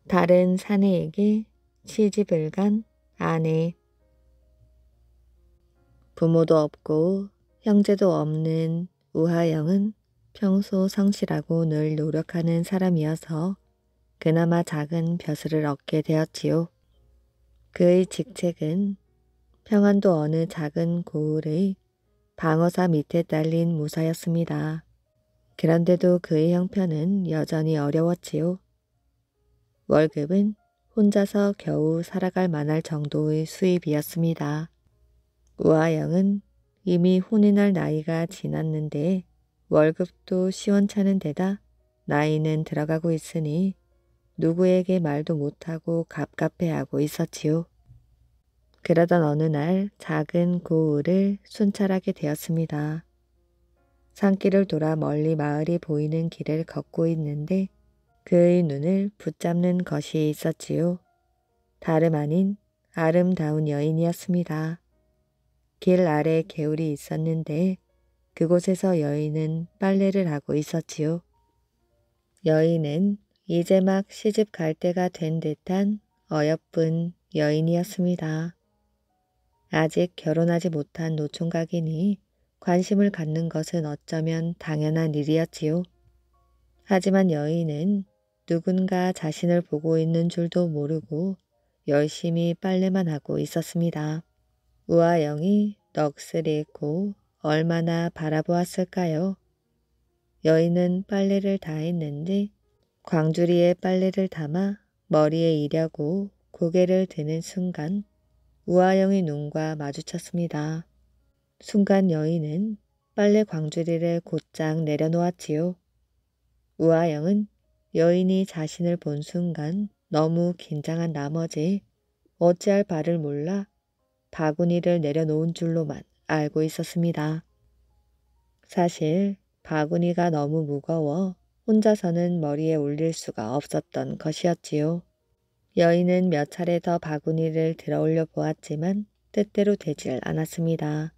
다른 사내에게 시집을 간 아내. 부모도 없고 형제도 없는 우하영은 평소 성실하고 늘 노력하는 사람이어서 그나마 작은 벼슬을 얻게 되었지요. 그의 직책은 평안도 어느 작은 고을의 방어사 밑에 딸린 무사였습니다. 그런데도 그의 형편은 여전히 어려웠지요. 월급은 혼자서 겨우 살아갈 만할 정도의 수입이었습니다. 우하영은 이미 혼인할 나이가 지났는데 월급도 시원찮은 데다 나이는 들어가고 있으니 누구에게 말도 못하고 갑갑해하고 있었지요. 그러던 어느 날 작은 고을을 순찰하게 되었습니다. 산길을 돌아 멀리 마을이 보이는 길을 걷고 있는데 그의 눈을 붙잡는 것이 있었지요. 다름 아닌 아름다운 여인이었습니다. 길 아래 개울이 있었는데 그곳에서 여인은 빨래를 하고 있었지요. 여인은 이제 막 시집 갈 때가 된 듯한 어여쁜 여인이었습니다. 아직 결혼하지 못한 노총각이니 관심을 갖는 것은 어쩌면 당연한 일이었지요. 하지만 여인은 누군가 자신을 보고 있는 줄도 모르고 열심히 빨래만 하고 있었습니다. 우하영이 넋을 잃고 얼마나 바라보았을까요? 여인은 빨래를 다 했는데 광주리에 빨래를 담아 머리에 이려고 고개를 드는 순간 우하영의 눈과 마주쳤습니다. 순간 여인은 빨래 광주리를 곧장 내려놓았지요. 우하영은 여인이 자신을 본 순간 너무 긴장한 나머지 어찌할 바를 몰라 바구니를 내려놓은 줄로만 알고 있었습니다. 사실 바구니가 너무 무거워 혼자서는 머리에 올릴 수가 없었던 것이었지요. 여인은 몇 차례 더 바구니를 들어 올려 보았지만 뜻대로 되질 않았습니다.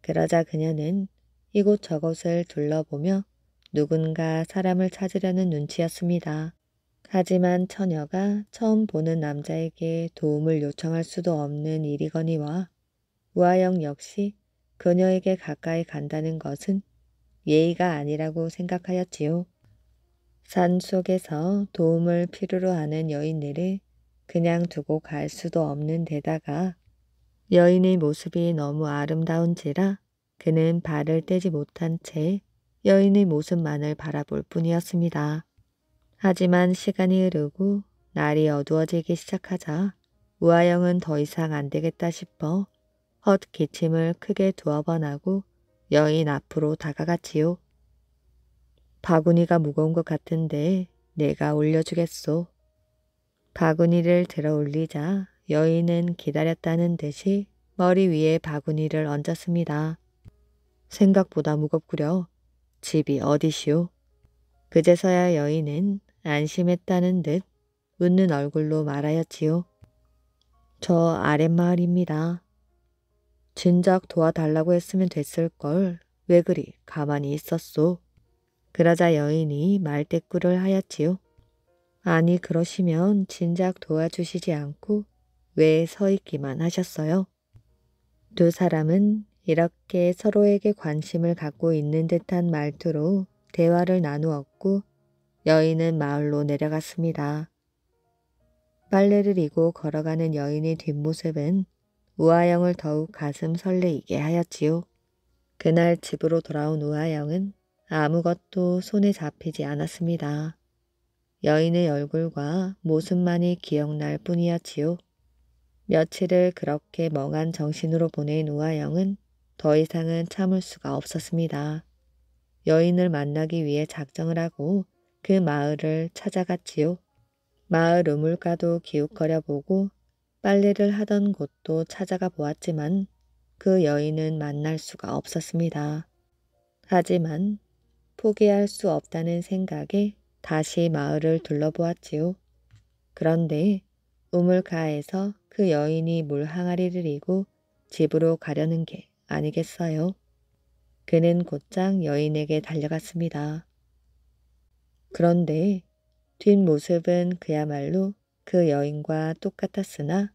그러자 그녀는 이곳저곳을 둘러보며 누군가 사람을 찾으려는 눈치였습니다. 하지만 처녀가 처음 보는 남자에게 도움을 요청할 수도 없는 일이거니와 우하영 역시 그녀에게 가까이 간다는 것은 예의가 아니라고 생각하였지요. 산 속에서 도움을 필요로 하는 여인들을 그냥 두고 갈 수도 없는 데다가 여인의 모습이 너무 아름다운지라 그는 발을 떼지 못한 채 여인의 모습만을 바라볼 뿐이었습니다. 하지만 시간이 흐르고 날이 어두워지기 시작하자 우하영은 더 이상 안 되겠다 싶어 헛기침을 크게 두어 번 하고 여인 앞으로 다가갔지요. 바구니가 무거운 것 같은데 내가 올려주겠소. 바구니를 들어 올리자 여인은 기다렸다는 듯이 머리 위에 바구니를 얹었습니다. 생각보다 무겁구려. 집이 어디시오? 그제서야 여인은 안심했다는 듯 웃는 얼굴로 말하였지요. 저 아랫마을입니다. 진작 도와달라고 했으면 됐을걸. 왜 그리 가만히 있었소? 그러자 여인이 말대꾸를 하였지요. 아니 그러시면 진작 도와주시지 않고 왜 서 있기만 하셨어요? 두 사람은 이렇게 서로에게 관심을 갖고 있는 듯한 말투로 대화를 나누었고 여인은 마을로 내려갔습니다. 빨래를 이고 걸어가는 여인의 뒷모습은 우하영을 더욱 가슴 설레이게 하였지요. 그날 집으로 돌아온 우하영은 아무것도 손에 잡히지 않았습니다. 여인의 얼굴과 모습만이 기억날 뿐이었지요. 며칠을 그렇게 멍한 정신으로 보낸 우하영은 더 이상은 참을 수가 없었습니다. 여인을 만나기 위해 작정을 하고 그 마을을 찾아갔지요. 마을 우물가도 기웃거려 보고 빨래를 하던 곳도 찾아가 보았지만 그 여인은 만날 수가 없었습니다. 하지만 포기할 수 없다는 생각에 다시 마을을 둘러보았지요. 그런데 우물가에서 그 여인이 물 항아리를 이고 집으로 가려는 게 아니겠어요? 그는 곧장 여인에게 달려갔습니다. 그런데 뒷모습은 그야말로 그 여인과 똑같았으나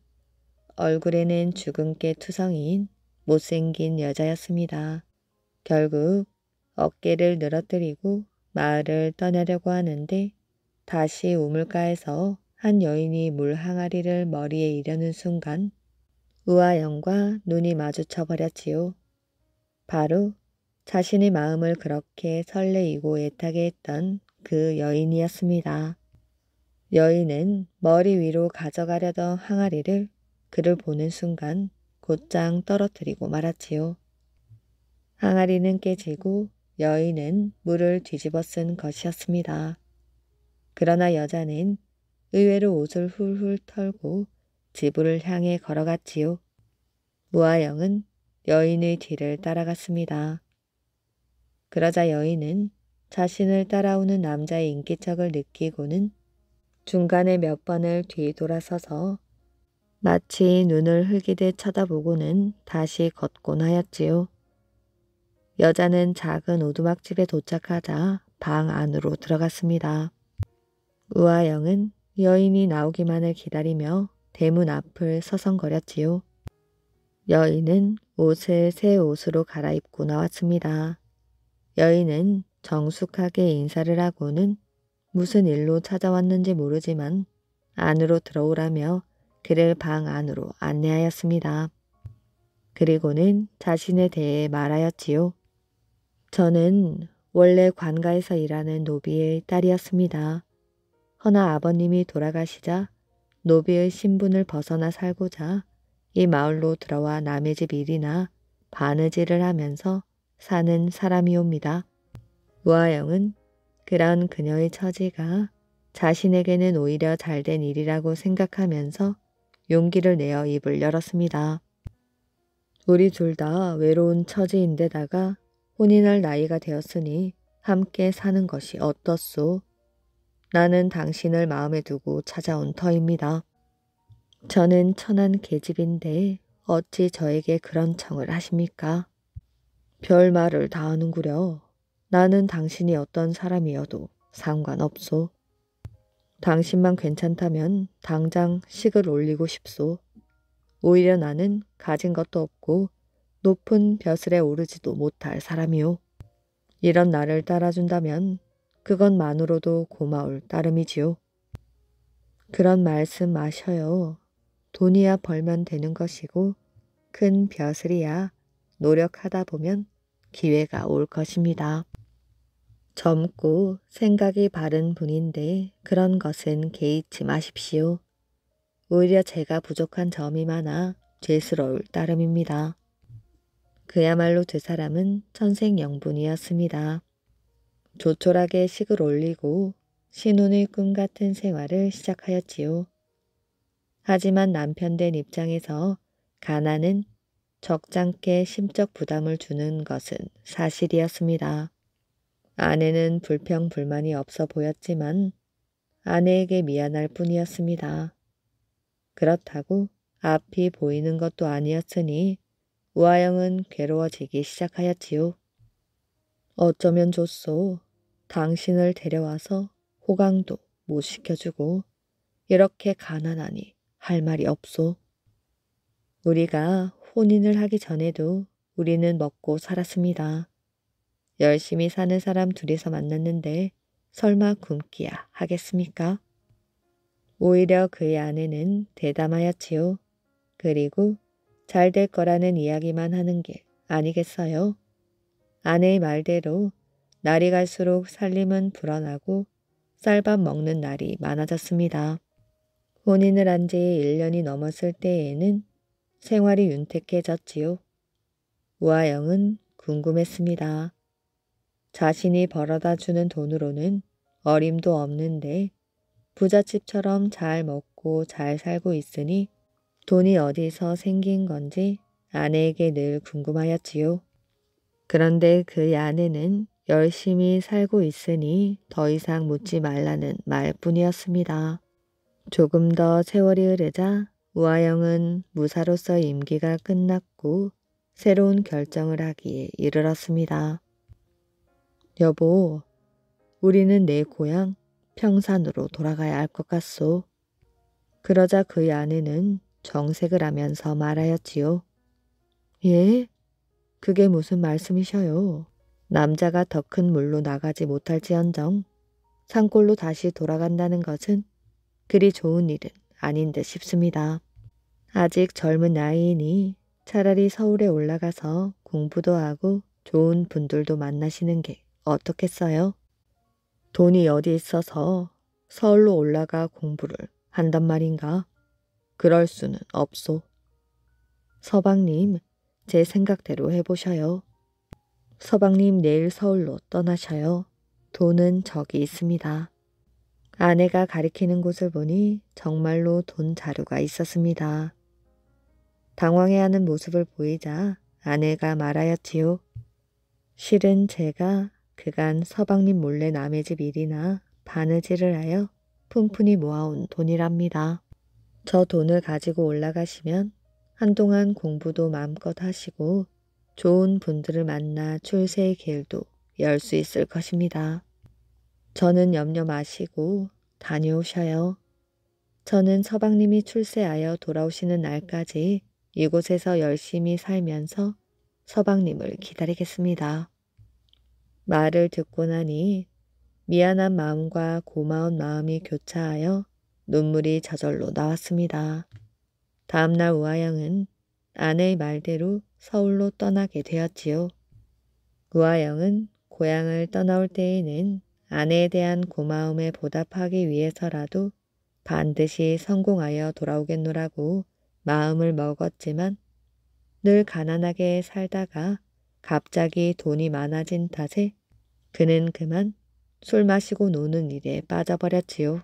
얼굴에는 주근깨 투성이인 못생긴 여자였습니다. 결국 어깨를 늘어뜨리고 마을을 떠나려고 하는데 다시 우물가에서 한 여인이 물 항아리를 머리에 이려는 순간 우아영과 눈이 마주쳐 버렸지요. 바로 자신의 마음을 그렇게 설레이고 애타게 했던 그 여인이었습니다. 여인은 머리 위로 가져가려던 항아리를 그를 보는 순간 곧장 떨어뜨리고 말았지요. 항아리는 깨지고 여인은 물을 뒤집어 쓴 것이었습니다. 그러나 여자는 의외로 옷을 훌훌 털고 집을 향해 걸어갔지요. 우아영은 여인의 뒤를 따라갔습니다. 그러자 여인은 자신을 따라오는 남자의 인기척을 느끼고는 중간에 몇 번을 뒤돌아서서 마치 눈을 흘기듯 쳐다보고는 다시 걷곤 하였지요. 여자는 작은 오두막집에 도착하자 방 안으로 들어갔습니다. 우아영은 여인이 나오기만을 기다리며 대문 앞을 서성거렸지요. 여인은 옷을 새 옷으로 갈아입고 나왔습니다. 여인은 정숙하게 인사를 하고는 무슨 일로 찾아왔는지 모르지만 안으로 들어오라며 그를 방 안으로 안내하였습니다. 그리고는 자신에 대해 말하였지요. 저는 원래 관가에서 일하는 노비의 딸이었습니다. 허나 아버님이 돌아가시자 노비의 신분을 벗어나 살고자 이 마을로 들어와 남의 집 일이나 바느질을 하면서 사는 사람이옵니다. 우아영은 그런 그녀의 처지가 자신에게는 오히려 잘된 일이라고 생각하면서 용기를 내어 입을 열었습니다. 우리 둘 다 외로운 처지인데다가 혼인할 나이가 되었으니 함께 사는 것이 어떻소? 나는 당신을 마음에 두고 찾아온 터입니다. 저는 천한 계집인데 어찌 저에게 그런 청을 하십니까? 별말을 다 하는구려. 나는 당신이 어떤 사람이어도 상관없소. 당신만 괜찮다면 당장 식을 올리고 싶소. 오히려 나는 가진 것도 없고 높은 벼슬에 오르지도 못할 사람이오. 이런 나를 따라준다면 그것만으로도 고마울 따름이지요. 그런 말씀 마셔요. 돈이야 벌면 되는 것이고 큰 벼슬이야 노력하다 보면 기회가 올 것입니다. 젊고 생각이 바른 분인데 그런 것은 개의치 마십시오. 오히려 제가 부족한 점이 많아 죄스러울 따름입니다. 그야말로 두 사람은 천생연분이었습니다. 조촐하게 식을 올리고 신혼의 꿈 같은 생활을 시작하였지요. 하지만 남편 된 입장에서 가난은 적잖게 심적 부담을 주는 것은 사실이었습니다. 아내는 불평불만이 없어 보였지만 아내에게 미안할 뿐이었습니다. 그렇다고 앞이 보이는 것도 아니었으니 우아영은 괴로워지기 시작하였지요. 어쩌면 좋소. 당신을 데려와서 호강도 못 시켜주고 이렇게 가난하니 할 말이 없소. 우리가 혼인을 하기 전에도 우리는 먹고 살았습니다. 열심히 사는 사람 둘이서 만났는데 설마 굶기야 하겠습니까? 오히려 그의 아내는 대담하였지요. 그리고 잘 될 거라는 이야기만 하는 게 아니겠어요? 아내의 말대로 날이 갈수록 살림은 불어나고 쌀밥 먹는 날이 많아졌습니다. 혼인을 한 지 1년이 넘었을 때에는 생활이 윤택해졌지요. 우아영은 궁금했습니다. 자신이 벌어다 주는 돈으로는 어림도 없는데 부잣집처럼 잘 먹고 잘 살고 있으니 돈이 어디서 생긴 건지 아내에게 늘 궁금하였지요. 그런데 그 아내는 열심히 살고 있으니 더 이상 묻지 말라는 말뿐이었습니다. 조금 더 세월이 흐르자 우아영은 무사로서의 임기가 끝났고 새로운 결정을 하기에 이르렀습니다. 여보, 우리는 내 고향 평산으로 돌아가야 할 것 같소. 그러자 그의 아내는 정색을 하면서 말하였지요. 예? 그게 무슨 말씀이셔요? 남자가 더 큰 물로 나가지 못할지언정 산골로 다시 돌아간다는 것은 그리 좋은 일은 아닌 듯 싶습니다. 아직 젊은 나이이니 차라리 서울에 올라가서 공부도 하고 좋은 분들도 만나시는 게 어떻겠어요? 돈이 어디 있어서 서울로 올라가 공부를 한단 말인가? 그럴 수는 없소. 서방님, 제 생각대로 해보셔요. 서방님 내일 서울로 떠나셔요. 돈은 저기 있습니다. 아내가 가리키는 곳을 보니 정말로 돈 자루가 있었습니다. 당황해하는 모습을 보이자 아내가 말하였지요. 실은 제가 그간 서방님 몰래 남의 집 일이나 바느질을 하여 푼푼히 모아온 돈이랍니다. 저 돈을 가지고 올라가시면 한동안 공부도 마음껏 하시고 좋은 분들을 만나 출세의 길도 열 수 있을 것입니다. 저는 염려 마시고 다녀오셔요. 저는 서방님이 출세하여 돌아오시는 날까지 이곳에서 열심히 살면서 서방님을 기다리겠습니다. 말을 듣고 나니 미안한 마음과 고마운 마음이 교차하여 눈물이 저절로 나왔습니다. 다음날 우아영은 아내의 말대로 서울로 떠나게 되었지요. 우아영은 고향을 떠나올 때에는 아내에 대한 고마움에 보답하기 위해서라도 반드시 성공하여 돌아오겠노라고 마음을 먹었지만 늘 가난하게 살다가 갑자기 돈이 많아진 탓에 그는 그만 술 마시고 노는 일에 빠져버렸지요.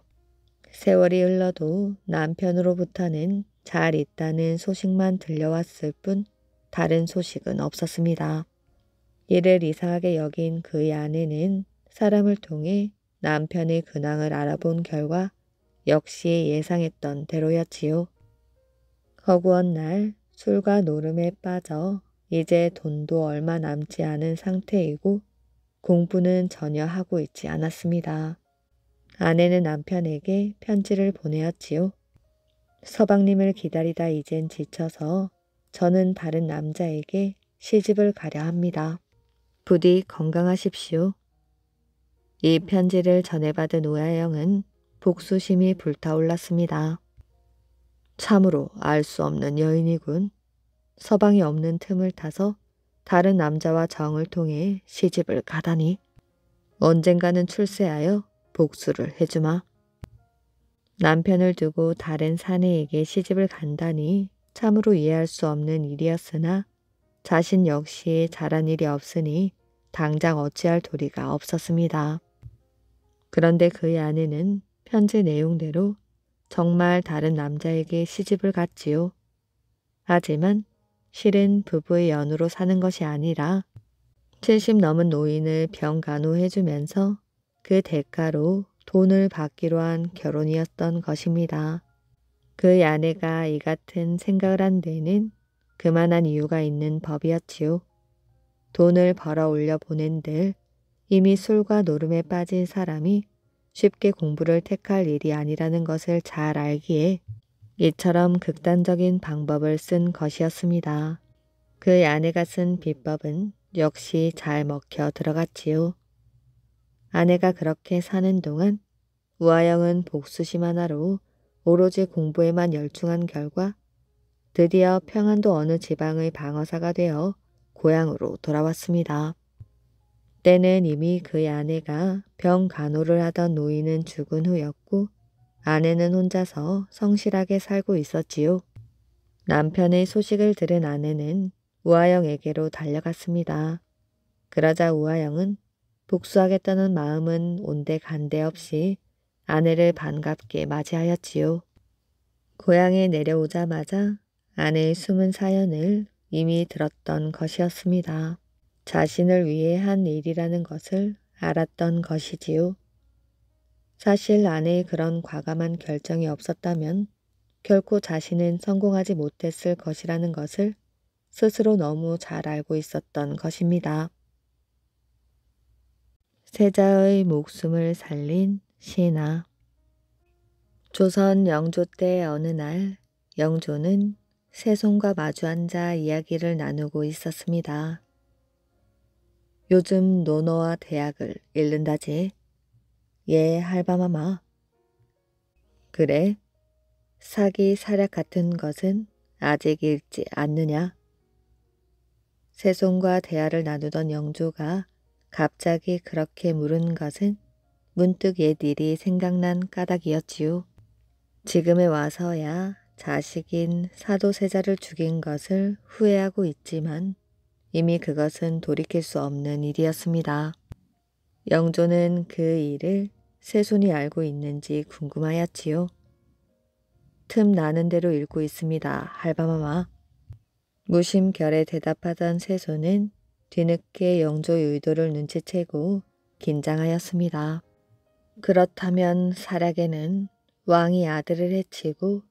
세월이 흘러도 남편으로부터는 잘 있다는 소식만 들려왔을 뿐 다른 소식은 없었습니다. 이를 이상하게 여긴 그의 아내는 사람을 통해 남편의 근황을 알아본 결과 역시 예상했던 대로였지요. 허구한 날 술과 노름에 빠져 이제 돈도 얼마 남지 않은 상태이고 공부는 전혀 하고 있지 않았습니다. 아내는 남편에게 편지를 보내었지요. 서방님을 기다리다 이젠 지쳐서 저는 다른 남자에게 시집을 가려 합니다. 부디 건강하십시오. 이 편지를 전해받은 우아영은 복수심이 불타올랐습니다. 참으로 알 수 없는 여인이군. 서방이 없는 틈을 타서 다른 남자와 정을 통해 시집을 가다니. 언젠가는 출세하여 복수를 해주마. 남편을 두고 다른 사내에게 시집을 간다니 참으로 이해할 수 없는 일이었으나 자신 역시 잘한 일이 없으니 당장 어찌할 도리가 없었습니다. 그런데 그의 아내는 편지 내용대로 정말 다른 남자에게 시집을 갔지요. 하지만 실은 부부의 연으로 사는 것이 아니라 70 넘은 노인을 병간호해주면서 그 대가로 돈을 받기로 한 결혼이었던 것입니다. 그의 아내가 이 같은 생각을 한 데는 그만한 이유가 있는 법이었지요. 돈을 벌어 올려 보낸들 이미 술과 노름에 빠진 사람이 쉽게 공부를 택할 일이 아니라는 것을 잘 알기에 이처럼 극단적인 방법을 쓴 것이었습니다. 그의 아내가 쓴 비법은 역시 잘 먹혀 들어갔지요. 아내가 그렇게 사는 동안 우아영은 복수심 하나로 오로지 공부에만 열중한 결과 드디어 평안도 어느 지방의 방어사가 되어 고향으로 돌아왔습니다. 때는 이미 그의 아내가 병 간호를 하던 노인은 죽은 후였고 아내는 혼자서 성실하게 살고 있었지요. 남편의 소식을 들은 아내는 우아영에게로 달려갔습니다. 그러자 우아영은 복수하겠다는 마음은 온데간데 없이 아내를 반갑게 맞이하였지요. 고향에 내려오자마자 아내의 숨은 사연을 이미 들었던 것이었습니다. 자신을 위해 한 일이라는 것을 알았던 것이지요. 사실 아내의 그런 과감한 결정이 없었다면 결코 자신은 성공하지 못했을 것이라는 것을 스스로 너무 잘 알고 있었던 것입니다. 세자의 목숨을 살린 신하. 조선 영조 때 어느 날 영조는 세손과 마주 앉아 이야기를 나누고 있었습니다. 요즘 논어와 대학을 읽는다지. 예, 할바마마. 그래? 사기 사략 같은 것은 아직 읽지 않느냐? 세손과 대화를 나누던 영조가 갑자기 그렇게 물은 것은 문득 옛 일이 생각난 까닭이었지요. 지금에 와서야 자식인 사도세자를 죽인 것을 후회하고 있지만 이미 그것은 돌이킬 수 없는 일이었습니다. 영조는 그 일을 세손이 알고 있는지 궁금하였지요. 틈 나는 대로 읽고 있습니다, 할바마마. 무심결에 대답하던 세손은 뒤늦게 영조의 의도를 눈치채고 긴장하였습니다. 그렇다면 사략에는 왕이 아들을 해치고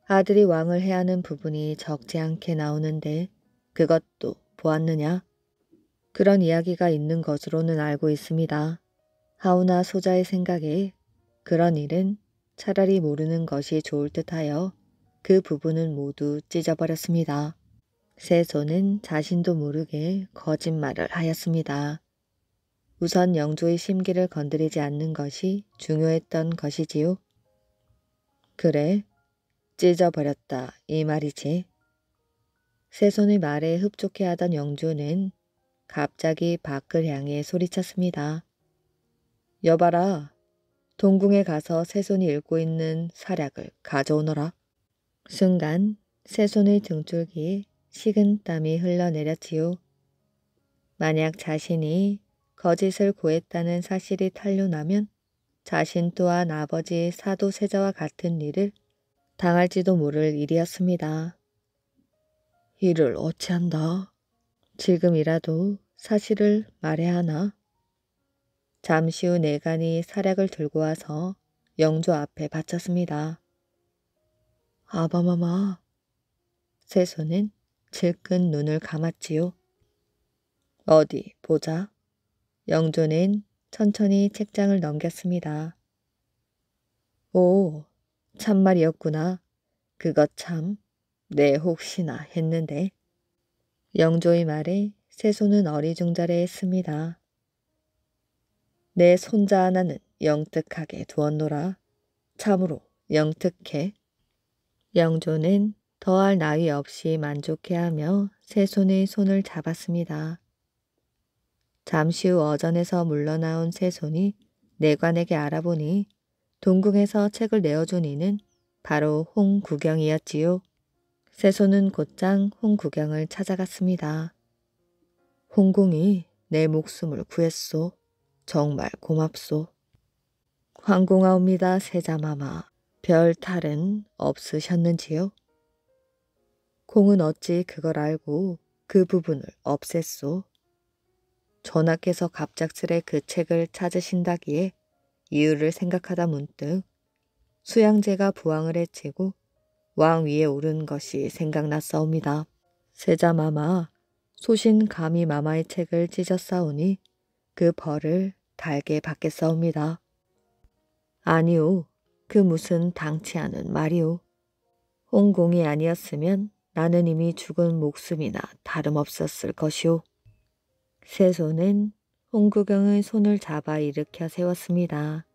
아들이 왕을 해하는 부분이 적지 않게 나오는데 그것도 보았느냐? 그런 이야기가 있는 것으로는 알고 있습니다. 하오나 소자의 생각에 그런 일은 차라리 모르는 것이 좋을 듯하여 그 부분은 모두 찢어버렸습니다. 세손은 자신도 모르게 거짓말을 하였습니다. 우선 영조의 심기를 건드리지 않는 것이 중요했던 것이지요. 그래, 찢어버렸다 이 말이지. 세손의 말에 흡족해하던 영조는 갑자기 밖을 향해 소리쳤습니다. 여봐라, 동궁에 가서 세손이 읽고 있는 사략을 가져오너라. 순간 세손의 등줄기에 식은땀이 흘러내렸지요. 만약 자신이 거짓을 고했다는 사실이 탄로나면 자신 또한 아버지 사도세자와 같은 일을 당할지도 모를 일이었습니다. 이를 어찌한다. 지금이라도 사실을 말해야 하나? 잠시 후 내간이 사략을 들고 와서 영조 앞에 바쳤습니다. 아바마마. 세손은 질끈 눈을 감았지요. 어디 보자. 영조는 천천히 책장을 넘겼습니다. 오, 참말이었구나. 그것 참, 내 혹시나 했는데. 영조의 말에 세손은 어리중절해했습니다. 내 손자 하나는 영특하게 두었노라. 참으로 영특해. 영조는 더할 나위 없이 만족해하며 세손의 손을 잡았습니다. 잠시 후 어전에서 물러나온 세손이 내관에게 알아보니 동궁에서 책을 내어준 이는 바로 홍구경이었지요. 세손은 곧장 홍구경을 찾아갔습니다. 홍공이 내 목숨을 구했소. 정말 고맙소. 황공하옵니다, 세자마마. 별 탈은 없으셨는지요? 공은 어찌 그걸 알고 그 부분을 없앴소? 전하께서 갑작스레 그 책을 찾으신다기에 이유를 생각하다 문득 수양제가 부왕을 해치고 왕 위에 오른 것이 생각났사옵니다. 세자마마, 소신 감히 마마의 책을 찢었사오니 그 벌을 달게 받겠사옵니다. 아니오, 그 무슨 당치 않은 말이오. 홍공이 아니었으면 나는 이미 죽은 목숨이나 다름없었을 것이오. 세손은 홍구경의 손을 잡아 일으켜 세웠습니다.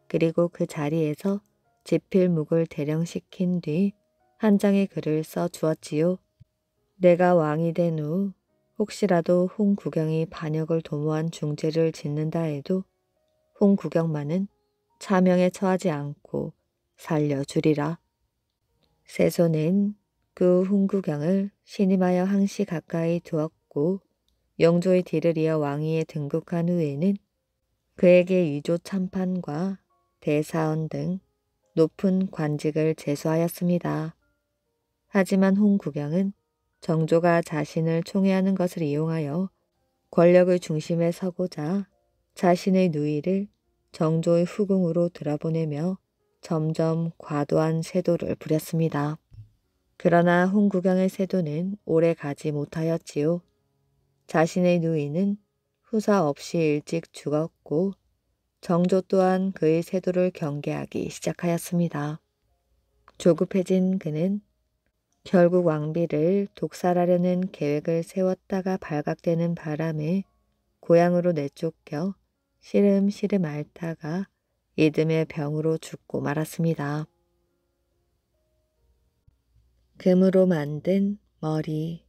그리고 그 자리에서 지필묵을 대령시킨 뒤 한 장의 글을 써 주었지요. 내가 왕이 된 후 혹시라도 홍구경이 반역을 도모한 중죄를 짓는다 해도 홍구경만은 차명에 처하지 않고 살려주리라. 세손은 그 홍구경을 신임하여 항시 가까이 두었고 영조의 뒤를 이어 왕위에 등극한 후에는 그에게 위조 참판과 대사원 등 높은 관직을 제수하였습니다. 하지만 홍구경은 정조가 자신을 총애하는 것을 이용하여 권력의 중심에 서고자 자신의 누이를 정조의 후궁으로 들어보내며 점점 과도한 세도를 부렸습니다. 그러나 홍구경의 세도는 오래 가지 못하였지요. 자신의 누이는 후사 없이 일찍 죽었고 정조 또한 그의 세도를 경계하기 시작하였습니다. 조급해진 그는 결국 왕비를 독살하려는 계획을 세웠다가 발각되는 바람에 고향으로 내쫓겨 시름시름 앓다가 이듬해 병으로 죽고 말았습니다. 금으로 만든 머리.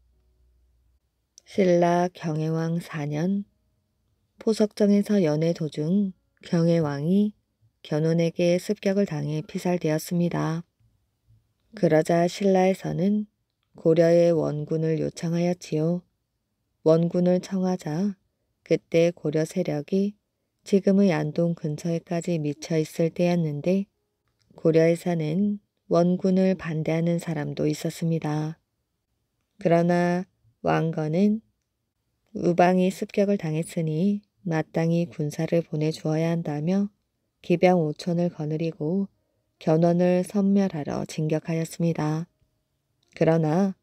신라 경혜왕 4년 포석정에서 연애 도중 경혜왕이 견훤에게 습격을 당해 피살되었습니다. 그러자 신라에서는 고려의 원군을 요청하였지요. 원군을 청하자 그때 고려 세력이 지금의 안동 근처에까지 미쳐 있을 때였는데 고려에서는 원군을 반대하는 사람도 있었습니다. 그러나 왕건은 우방이 습격을 당했으니 마땅히 군사를 보내주어야 한다며 기병 5천을 거느리고 견훤을 섬멸하러 진격하였습니다. 그러나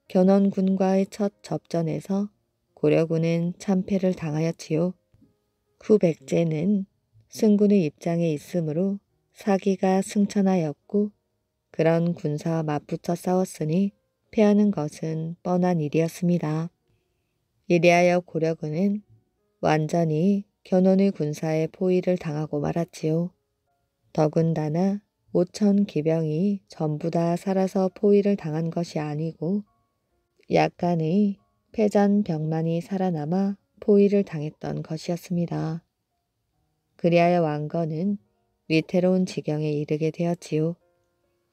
견훤군과의 첫 접전에서 고려군은 참패를 당하였지요. 후 백제는 승군의 입장에 있으므로 사기가 승천하였고 그런 군사와 맞붙어 싸웠으니 패하는 것은 뻔한 일이었습니다. 이리하여 고려군은 완전히 견훤의 군사에 포위를 당하고 말았지요. 더군다나 5천 기병이 전부 다 살아서 포위를 당한 것이 아니고 약간의 패잔병만이 살아남아 포위를 당했던 것이었습니다. 그리하여 왕건은 위태로운 지경에 이르게 되었지요.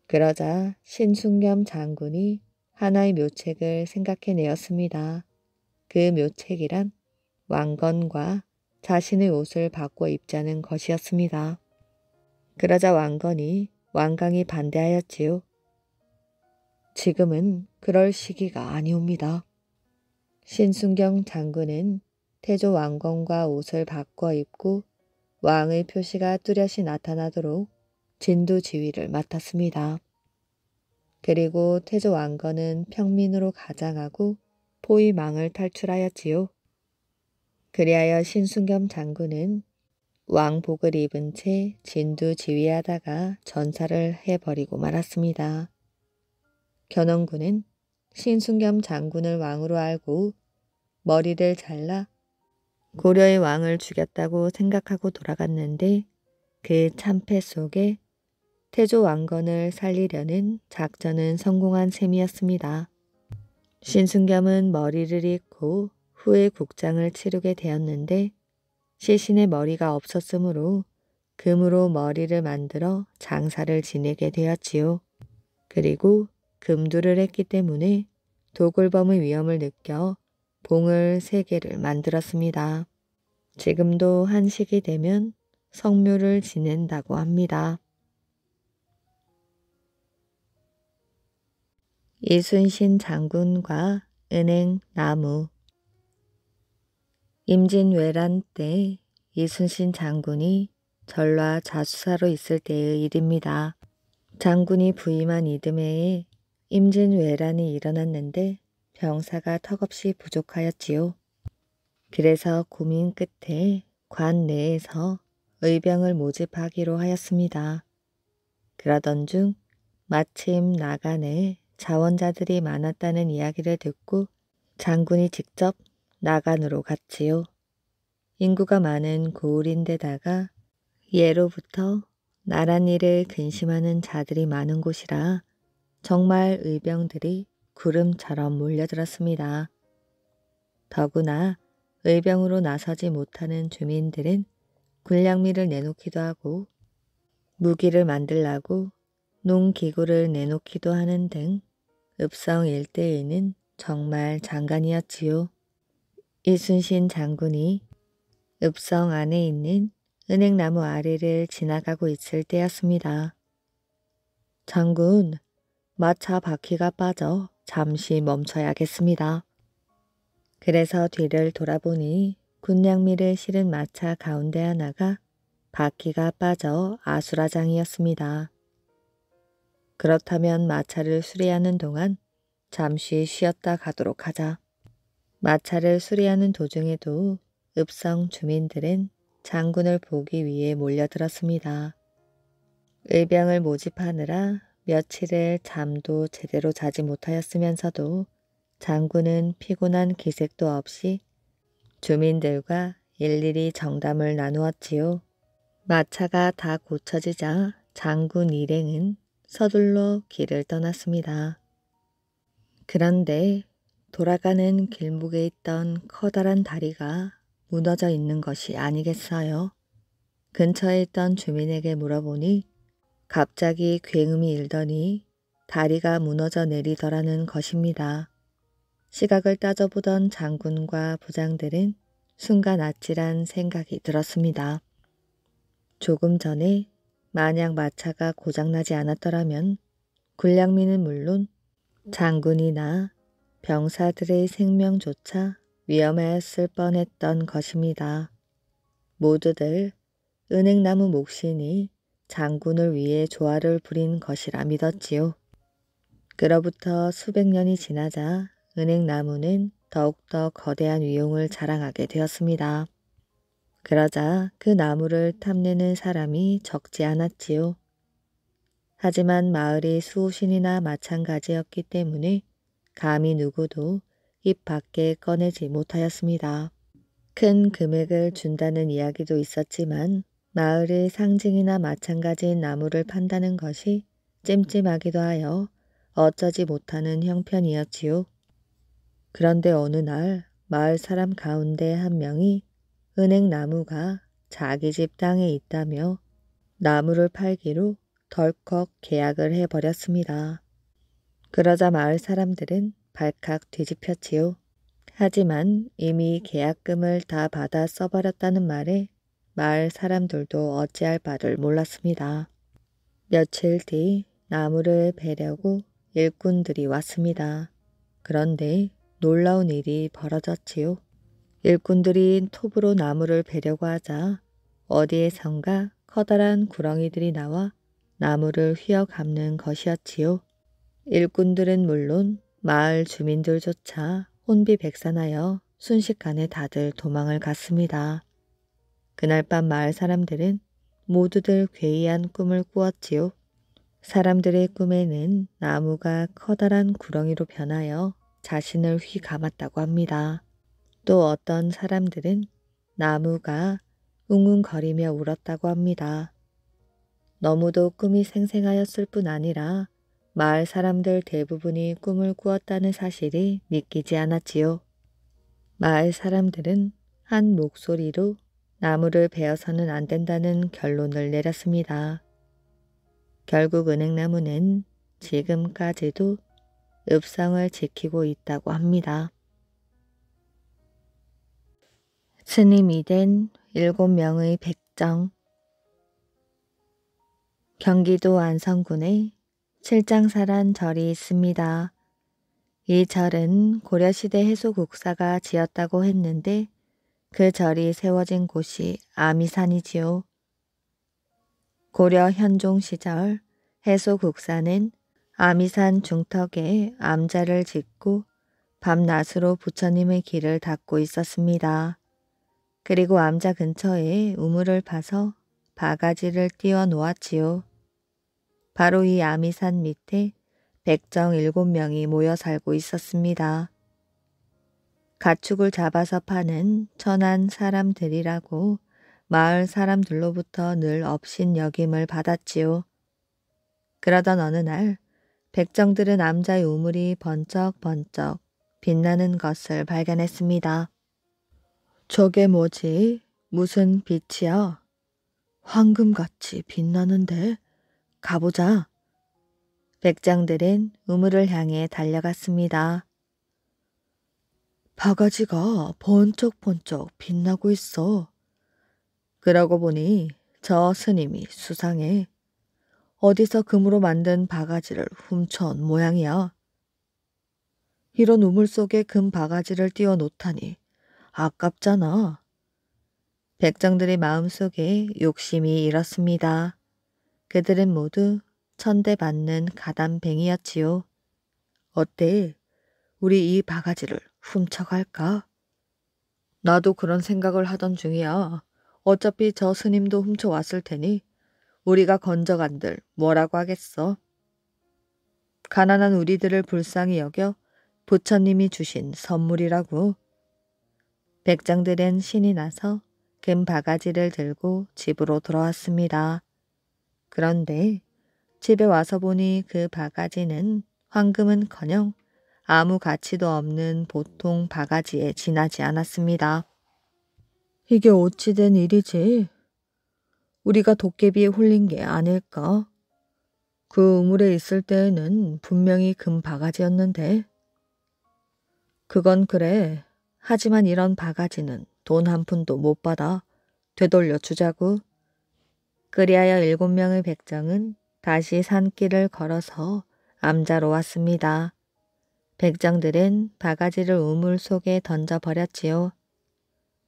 그러자 신순겸 장군이 하나의 묘책을 생각해내었습니다. 그 묘책이란 왕건과 자신의 옷을 바꿔 입자는 것이었습니다. 그러자 왕건이 완강히 반대하였지요. 지금은 그럴 시기가 아니옵니다. 신순경 장군은 태조 왕건과 옷을 바꿔 입고 왕의 표시가 뚜렷이 나타나도록 진두지휘를 맡았습니다. 그리고 태조 왕건은 평민으로 가장하고 포위망을 탈출하였지요. 그리하여 신순겸 장군은 왕복을 입은 채 진두지휘하다가 전사를 해버리고 말았습니다. 견훤군은 신순겸 장군을 왕으로 알고 머리를 잘라 고려의 왕을 죽였다고 생각하고 돌아갔는데 그 참패 속에 태조 왕건을 살리려는 작전은 성공한 셈이었습니다. 신순겸은 머리를 잃고 후에 국장을 치르게 되었는데 시신의 머리가 없었으므로 금으로 머리를 만들어 장사를 지내게 되었지요. 그리고 금두를 했기 때문에 도굴범의 위험을 느껴 봉을 3개를 만들었습니다. 지금도 한식이 되면 성묘를 지낸다고 합니다. 이순신 장군과 은행나무. 임진왜란 때 이순신 장군이 전라 자수사로 있을 때의 일입니다. 장군이 부임한 이듬해에 임진왜란이 일어났는데 병사가 턱없이 부족하였지요. 그래서 고민 끝에 관 내에서 의병을 모집하기로 하였습니다. 그러던 중 마침 나간에 자원자들이 많았다는 이야기를 듣고 장군이 직접 나간으로 갔지요. 인구가 많은 고을인데다가 예로부터 나란 일을 근심하는 자들이 많은 곳이라 정말 의병들이 구름처럼 몰려들었습니다. 더구나 의병으로 나서지 못하는 주민들은 군량미를 내놓기도 하고 무기를 만들라고 농기구를 내놓기도 하는 등 읍성 일대에는 정말 장관이었지요. 이순신 장군이 읍성 안에 있는 은행나무 아래를 지나가고 있을 때였습니다. 장군, 마차 바퀴가 빠져 잠시 멈춰야겠습니다. 그래서 뒤를 돌아보니 군량미를 실은 마차 가운데 하나가 바퀴가 빠져 아수라장이었습니다. 그렇다면 마차를 수리하는 동안 잠시 쉬었다 가도록 하자. 마차를 수리하는 도중에도 읍성 주민들은 장군을 보기 위해 몰려들었습니다. 의병을 모집하느라 며칠을 잠도 제대로 자지 못하였으면서도 장군은 피곤한 기색도 없이 주민들과 일일이 정담을 나누었지요. 마차가 다 고쳐지자 장군 일행은 서둘러 길을 떠났습니다. 그런데 돌아가는 길목에 있던 커다란 다리가 무너져 있는 것이 아니겠어요? 근처에 있던 주민에게 물어보니 갑자기 굉음이 일더니 다리가 무너져 내리더라는 것입니다. 시각을 따져보던 장군과 부장들은 순간 아찔한 생각이 들었습니다. 조금 전에 만약 마차가 고장나지 않았더라면 군량미는 물론 장군이나 병사들의 생명조차 위험하였을 뻔했던 것입니다. 모두들 은행나무 목신이 장군을 위해 조화를 부린 것이라 믿었지요. 그로부터 수백 년이 지나자 은행나무는 더욱더 거대한 위용을 자랑하게 되었습니다. 그러자 그 나무를 탐내는 사람이 적지 않았지요. 하지만 마을이 수호신이나 마찬가지였기 때문에 감히 누구도 입 밖에 꺼내지 못하였습니다. 큰 금액을 준다는 이야기도 있었지만 마을의 상징이나 마찬가지인 나무를 판다는 것이 찜찜하기도 하여 어쩌지 못하는 형편이었지요. 그런데 어느 날 마을 사람 가운데 한 명이 은행나무가 자기 집 땅에 있다며 나무를 팔기로 덜컥 계약을 해버렸습니다. 그러자 마을 사람들은 발칵 뒤집혔지요. 하지만 이미 계약금을 다 받아 써버렸다는 말에 마을 사람들도 어찌할 바를 몰랐습니다. 며칠 뒤 나무를 베려고 일꾼들이 왔습니다. 그런데 놀라운 일이 벌어졌지요. 일꾼들이 톱으로 나무를 베려고 하자 어디에선가 커다란 구렁이들이 나와 나무를 휘어감는 것이었지요. 일꾼들은 물론 마을 주민들조차 혼비백산하여 순식간에 다들 도망을 갔습니다. 그날 밤 마을 사람들은 모두들 괴이한 꿈을 꾸었지요. 사람들의 꿈에는 나무가 커다란 구렁이로 변하여 자신을 휘감았다고 합니다. 또 어떤 사람들은 나무가 웅웅거리며 울었다고 합니다. 너무도 꿈이 생생하였을 뿐 아니라 마을 사람들 대부분이 꿈을 꾸었다는 사실이 믿기지 않았지요. 마을 사람들은 한 목소리로 나무를 베어서는 안 된다는 결론을 내렸습니다. 결국 은행나무는 지금까지도 읍성을 지키고 있다고 합니다. 스님이 된 7명의 백정. 경기도 안성군에 칠장사란 절이 있습니다. 이 절은 고려시대 해소국사가 지었다고 했는데 그 절이 세워진 곳이 아미산이지요. 고려 현종 시절 해소국사는 아미산 중턱에 암자를 짓고 밤낮으로 부처님의 길을 닦고 있었습니다. 그리고 암자 근처에 우물을 파서 바가지를 띄워 놓았지요. 바로 이 아미산 밑에 백정 7명이 모여 살고 있었습니다. 가축을 잡아서 파는 천한 사람들이라고 마을 사람들로부터 늘 업신여김을 받았지요. 그러던 어느 날 백정들은 암자의 우물이 번쩍번쩍 빛나는 것을 발견했습니다. 저게 뭐지? 무슨 빛이야? 황금같이 빛나는데? 가보자. 백정들은 우물을 향해 달려갔습니다. 바가지가 번쩍번쩍 빛나고 있어. 그러고 보니 저 스님이 수상해. 어디서 금으로 만든 바가지를 훔쳐온 모양이야. 이런 우물 속에 금 바가지를 띄워 놓다니 아깝잖아. 백정들의 마음속에 욕심이 일었습니다. 그들은 모두 천대받는 가담뱅이였지요. 어때? 우리 이 바가지를 훔쳐갈까? 나도 그런 생각을 하던 중이야. 어차피 저 스님도 훔쳐왔을 테니 우리가 건져간들 뭐라고 하겠어. 가난한 우리들을 불쌍히 여겨 부처님이 주신 선물이라고. 백장들은 신이 나서 금 바가지를 들고 집으로 돌아왔습니다. 그런데 집에 와서 보니 그 바가지는 황금은커녕 아무 가치도 없는 보통 바가지에 지나지 않았습니다. 이게 어찌 된 일이지? 우리가 도깨비에 홀린 게 아닐까? 그 우물에 있을 때에는 분명히 금 바가지였는데. 그건 그래. 하지만 이런 바가지는 돈 한 푼도 못 받아 되돌려 주자고. 그리하여 7명의 백정은 다시 산길을 걸어서 암자로 왔습니다. 백정들은 바가지를 우물 속에 던져버렸지요.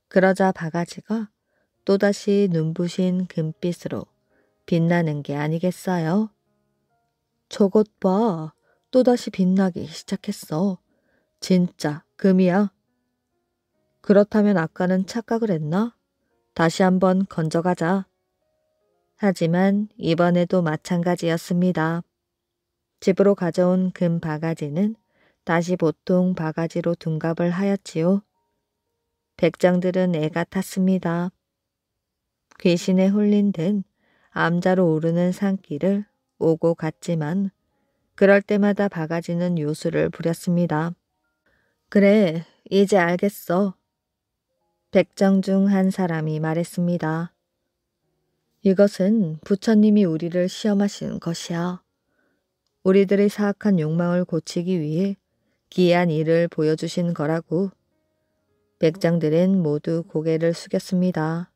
그러자 바가지가 또다시 눈부신 금빛으로 빛나는 게 아니겠어요? 저것 봐. 또다시 빛나기 시작했어. 진짜 금이야. 그렇다면 아까는 착각을 했나? 다시 한번 건져가자. 하지만 이번에도 마찬가지였습니다. 집으로 가져온 금 바가지는 다시 보통 바가지로 둔갑을 하였지요. 백정들은 애가 탔습니다. 귀신에 홀린 듯 암자로 오르는 산길을 오고 갔지만 그럴 때마다 바가지는 요술을 부렸습니다. 그래, 이제 알겠어. 백정 중 한 사람이 말했습니다. 이것은 부처님이 우리를 시험하신 것이야. 우리들의 사악한 욕망을 고치기 위해 기이한 일을 보여주신 거라고. 백정들은 모두 고개를 숙였습니다.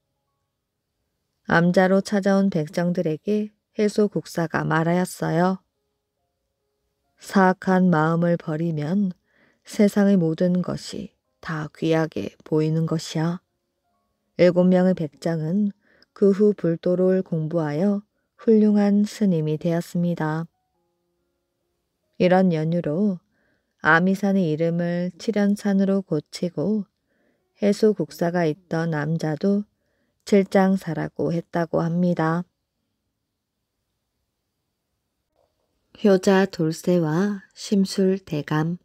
암자로 찾아온 백정들에게 해소국사가 말하였어요. 사악한 마음을 버리면 세상의 모든 것이 다 귀하게 보이는 것이야. 7명의 백정은 그 후 불도를 공부하여 훌륭한 스님이 되었습니다. 이런 연유로 아미산의 이름을 칠연산으로 고치고 해소국사가 있던 남자도 칠장사라고 했다고 합니다. 효자 돌쇠와 심술대감.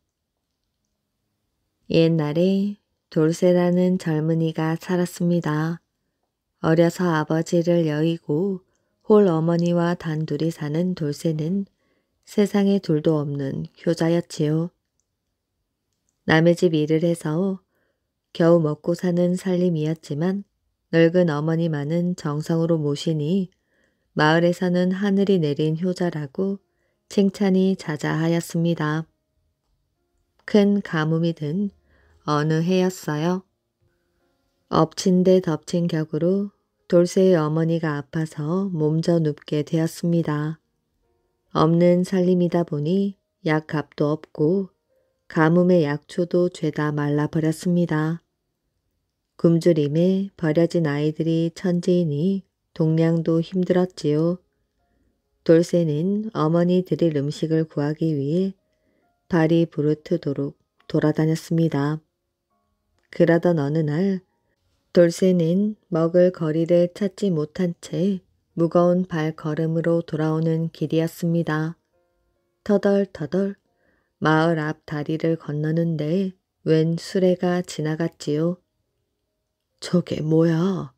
옛날에 돌쇠라는 젊은이가 살았습니다. 어려서 아버지를 여의고 홀 어머니와 단둘이 사는 돌쇠는 세상에 둘도 없는 효자였지요. 남의 집 일을 해서 겨우 먹고 사는 살림이었지만 늙은 어머니만은 정성으로 모시니 마을에서는 하늘이 내린 효자라고 칭찬이 자자하였습니다. 큰 가뭄이 든 어느 해였어요. 엎친 데 덮친 격으로 돌쇠의 어머니가 아파서 몸져 눕게 되었습니다. 없는 살림이다 보니 약값도 없고 가뭄의 약초도 죄다 말라버렸습니다. 굶주림에 버려진 아이들이 천지이니 동량도 힘들었지요. 돌쇠는 어머니 드릴 음식을 구하기 위해 발이 부르트도록 돌아다녔습니다. 그러던 어느 날 돌쇠는 먹을 거리를 찾지 못한 채 무거운 발걸음으로 돌아오는 길이었습니다. 터덜터덜 마을 앞 다리를 건너는데 웬 수레가 지나갔지요. 저게 뭐야?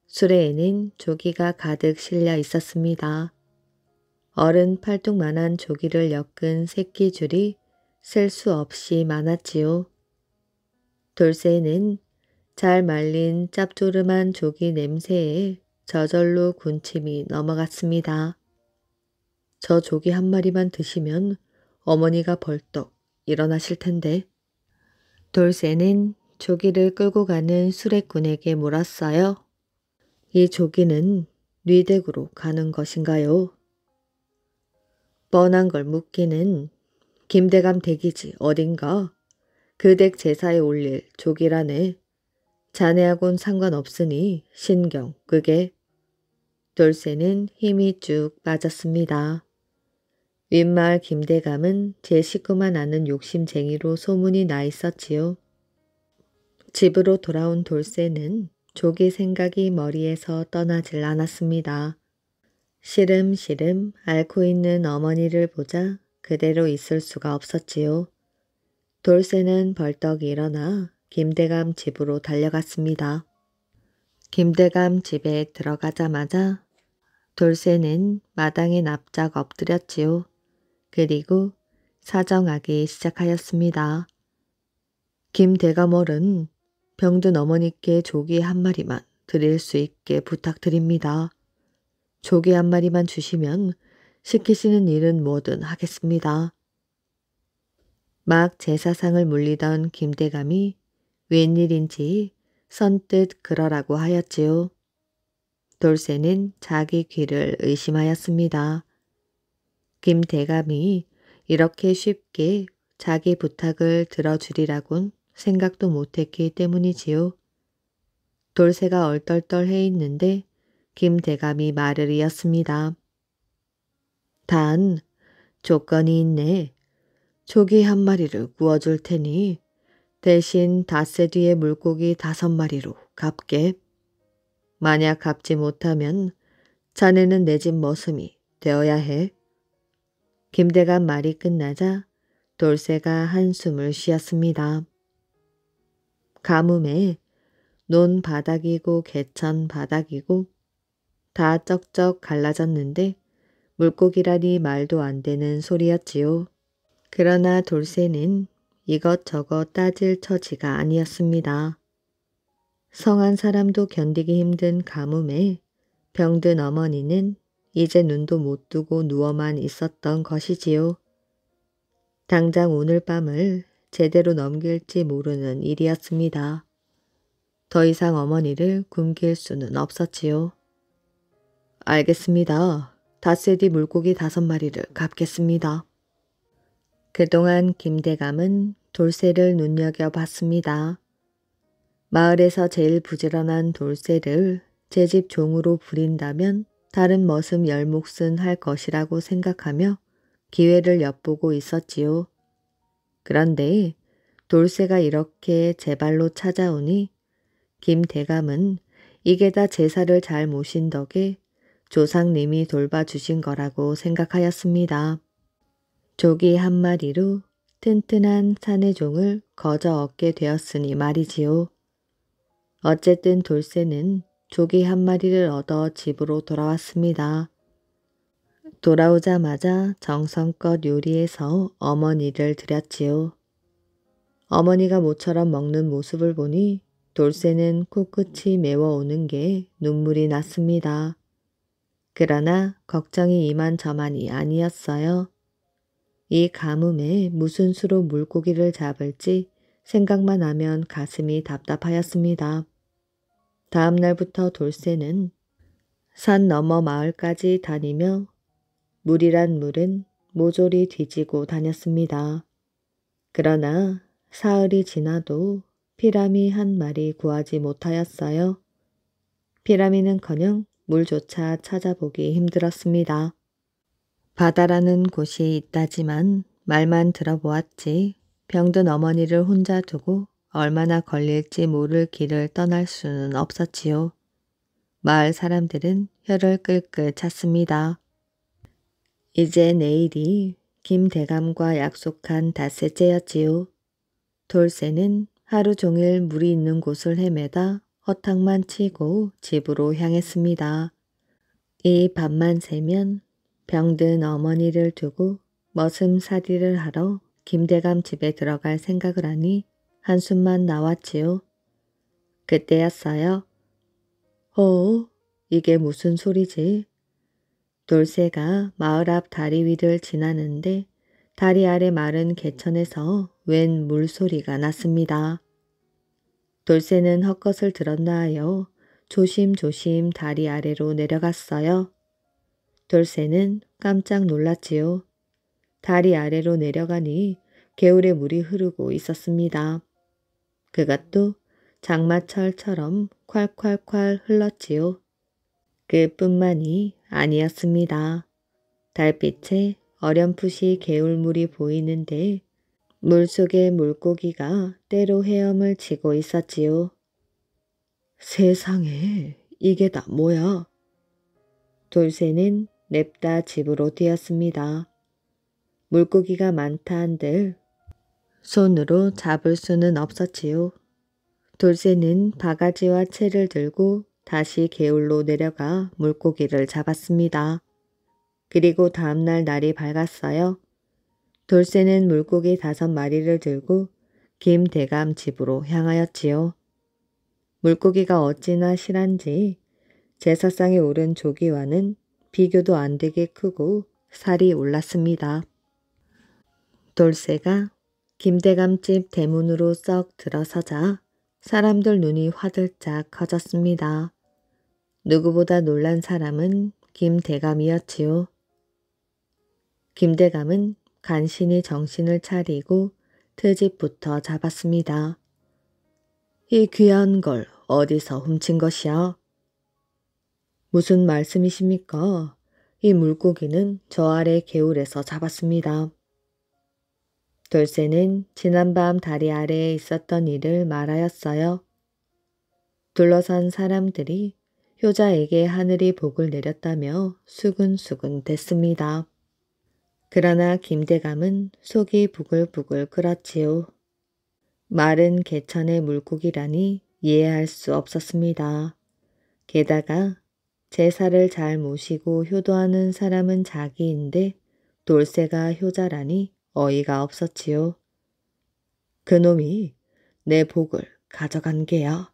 수레에는 조기가 가득 실려 있었습니다. 어른 팔뚝만한 조기를 엮은 새끼줄이 셀 수 없이 많았지요. 돌쇠는 잘 말린 짭조름한 조기 냄새에 저절로 군침이 넘어갔습니다. 저 조기 한 마리만 드시면 어머니가 벌떡 일어나실 텐데. 돌쇠는 조기를 끌고 가는 수레꾼에게 물었어요. 이 조기는 뉘댁으로 가는 것인가요? 뻔한 걸 묻기는. 김대감 댁이지 어딘가. 그 댁 제사에 올릴 조기라네. 자네하고는 상관없으니 신경 끄게. 돌쇠는 힘이 쭉 빠졌습니다. 윗마을 김대감은 제 식구만 아는 욕심쟁이로 소문이 나 있었지요. 집으로 돌아온 돌쇠는 조기 생각이 머리에서 떠나질 않았습니다. 시름시름 앓고 있는 어머니를 보자 그대로 있을 수가 없었지요. 돌쇠는 벌떡 일어나 김대감 집으로 달려갔습니다. 김대감 집에 들어가자마자 돌쇠는 마당에 납작 엎드렸지요. 그리고 사정하기 시작하였습니다. 김대감어른, 병든 어머니께 조기 한 마리만 드릴 수 있게 부탁드립니다. 조기 한 마리만 주시면 시키시는 일은 뭐든 하겠습니다. 막 제사상을 물리던 김대감이 웬일인지 선뜻 그러라고 하였지요. 돌쇠는 자기 귀를 의심하였습니다. 김대감이 이렇게 쉽게 자기 부탁을 들어주리라곤 생각도 못했기 때문이지요. 돌쇠가 얼떨떨해 있는데 김대감이 말을 이었습니다. 단, 조건이 있네. 조기 한 마리를 구워줄 테니 대신 닷새 뒤에 물고기 5마리로 갚게. 만약 갚지 못하면 자네는 내 집 머슴이 되어야 해. 김대감 말이 끝나자 돌쇠가 한숨을 쉬었습니다. 가뭄에 논 바닥이고 개천 바닥이고 다 쩍쩍 갈라졌는데 물고기라니 말도 안 되는 소리였지요. 그러나 돌쇠는 이것저것 따질 처지가 아니었습니다. 성한 사람도 견디기 힘든 가뭄에 병든 어머니는 이제 눈도 못 뜨고 누워만 있었던 것이지요. 당장 오늘 밤을 제대로 넘길지 모르는 일이었습니다. 더 이상 어머니를 굶길 수는 없었지요. 알겠습니다. 닷새 뒤 물고기 5마리를 갚겠습니다. 그동안 김대감은 돌쇠를 눈여겨봤습니다. 마을에서 제일 부지런한 돌쇠를 제 집 종으로 부린다면 다른 머슴 10몫은 할 것이라고 생각하며 기회를 엿보고 있었지요. 그런데 돌쇠가 이렇게 제 발로 찾아오니 김대감은 이게 다 제사를 잘 모신 덕에 조상님이 돌봐주신 거라고 생각하였습니다. 조기 한 마리로 튼튼한 사내종을 거저 얻게 되었으니 말이지요. 어쨌든 돌쇠는 조기 한 마리를 얻어 집으로 돌아왔습니다. 돌아오자마자 정성껏 요리해서 어머니를 드렸지요. 어머니가 모처럼 먹는 모습을 보니 돌쇠는 코끝이 메워오는 게 눈물이 났습니다. 그러나 걱정이 이만저만이 아니었어요. 이 가뭄에 무슨 수로 물고기를 잡을지 생각만 하면 가슴이 답답하였습니다. 다음 날부터 돌쇠는 산 너머 마을까지 다니며 물이란 물은 모조리 뒤지고 다녔습니다. 그러나 사흘이 지나도 피라미 한 마리 구하지 못하였어요. 피라미는커녕 물조차 찾아보기 힘들었습니다. 바다라는 곳이 있다지만 말만 들어보았지 병든 어머니를 혼자 두고 얼마나 걸릴지 모를 길을 떠날 수는 없었지요. 마을 사람들은 혀를 끌끌 찼습니다. 이제 내일이 김대감과 약속한 닷새째였지요. 돌쇠는 하루 종일 물이 있는 곳을 헤매다 허탕만 치고 집으로 향했습니다. 이 밤만 새면 병든 어머니를 두고 머슴살이를 하러 김대감 집에 들어갈 생각을 하니 한숨만 나왔지요. 그때였어요. 이게 무슨 소리지? 돌쇠가 마을 앞 다리 위를 지나는데 다리 아래 마른 개천에서 웬 물소리가 났습니다. 돌쇠는 헛것을 들었나 하여 조심조심 다리 아래로 내려갔어요. 돌쇠는 깜짝 놀랐지요. 다리 아래로 내려가니 개울에 물이 흐르고 있었습니다. 그것도 장마철처럼 콸콸콸 흘렀지요. 그뿐만이 아니었습니다. 달빛에 어렴풋이 개울물이 보이는데 물속에 물고기가 때로 헤엄을 치고 있었지요. 세상에, 이게 다 뭐야? 돌쇠는 냅다 집으로 뛰었습니다. 물고기가 많다 한들 손으로 잡을 수는 없었지요. 돌쇠는 바가지와 채를 들고 다시 개울로 내려가 물고기를 잡았습니다. 그리고 다음날 날이 밝았어요. 돌쇠는 물고기 5마리를 들고 김대감 집으로 향하였지요. 물고기가 어찌나 실한지 제사상에 오른 조기와는 비교도 안 되게 크고 살이 올랐습니다. 돌쇠가 김대감집 대문으로 썩 들어서자 사람들 눈이 화들짝 커졌습니다. 누구보다 놀란 사람은 김대감이었지요. 김대감은 간신히 정신을 차리고 트집부터 잡았습니다. 이 귀한 걸 어디서 훔친 것이야? 무슨 말씀이십니까? 이 물고기는 저 아래 개울에서 잡았습니다. 돌쇠는 지난밤 다리 아래에 있었던 일을 말하였어요. 둘러선 사람들이 효자에게 하늘이 복을 내렸다며 수근수근 des습니다. 그러나 김대감은 속이 부글부글 끓었지요. 마른 개천의 물고기라니 이해할 수 없었습니다. 게다가 제사를 잘 모시고 효도하는 사람은 자기인데 돌쇠가 효자라니 어이가 없었지요. 그놈이 내 복을 가져간 게야.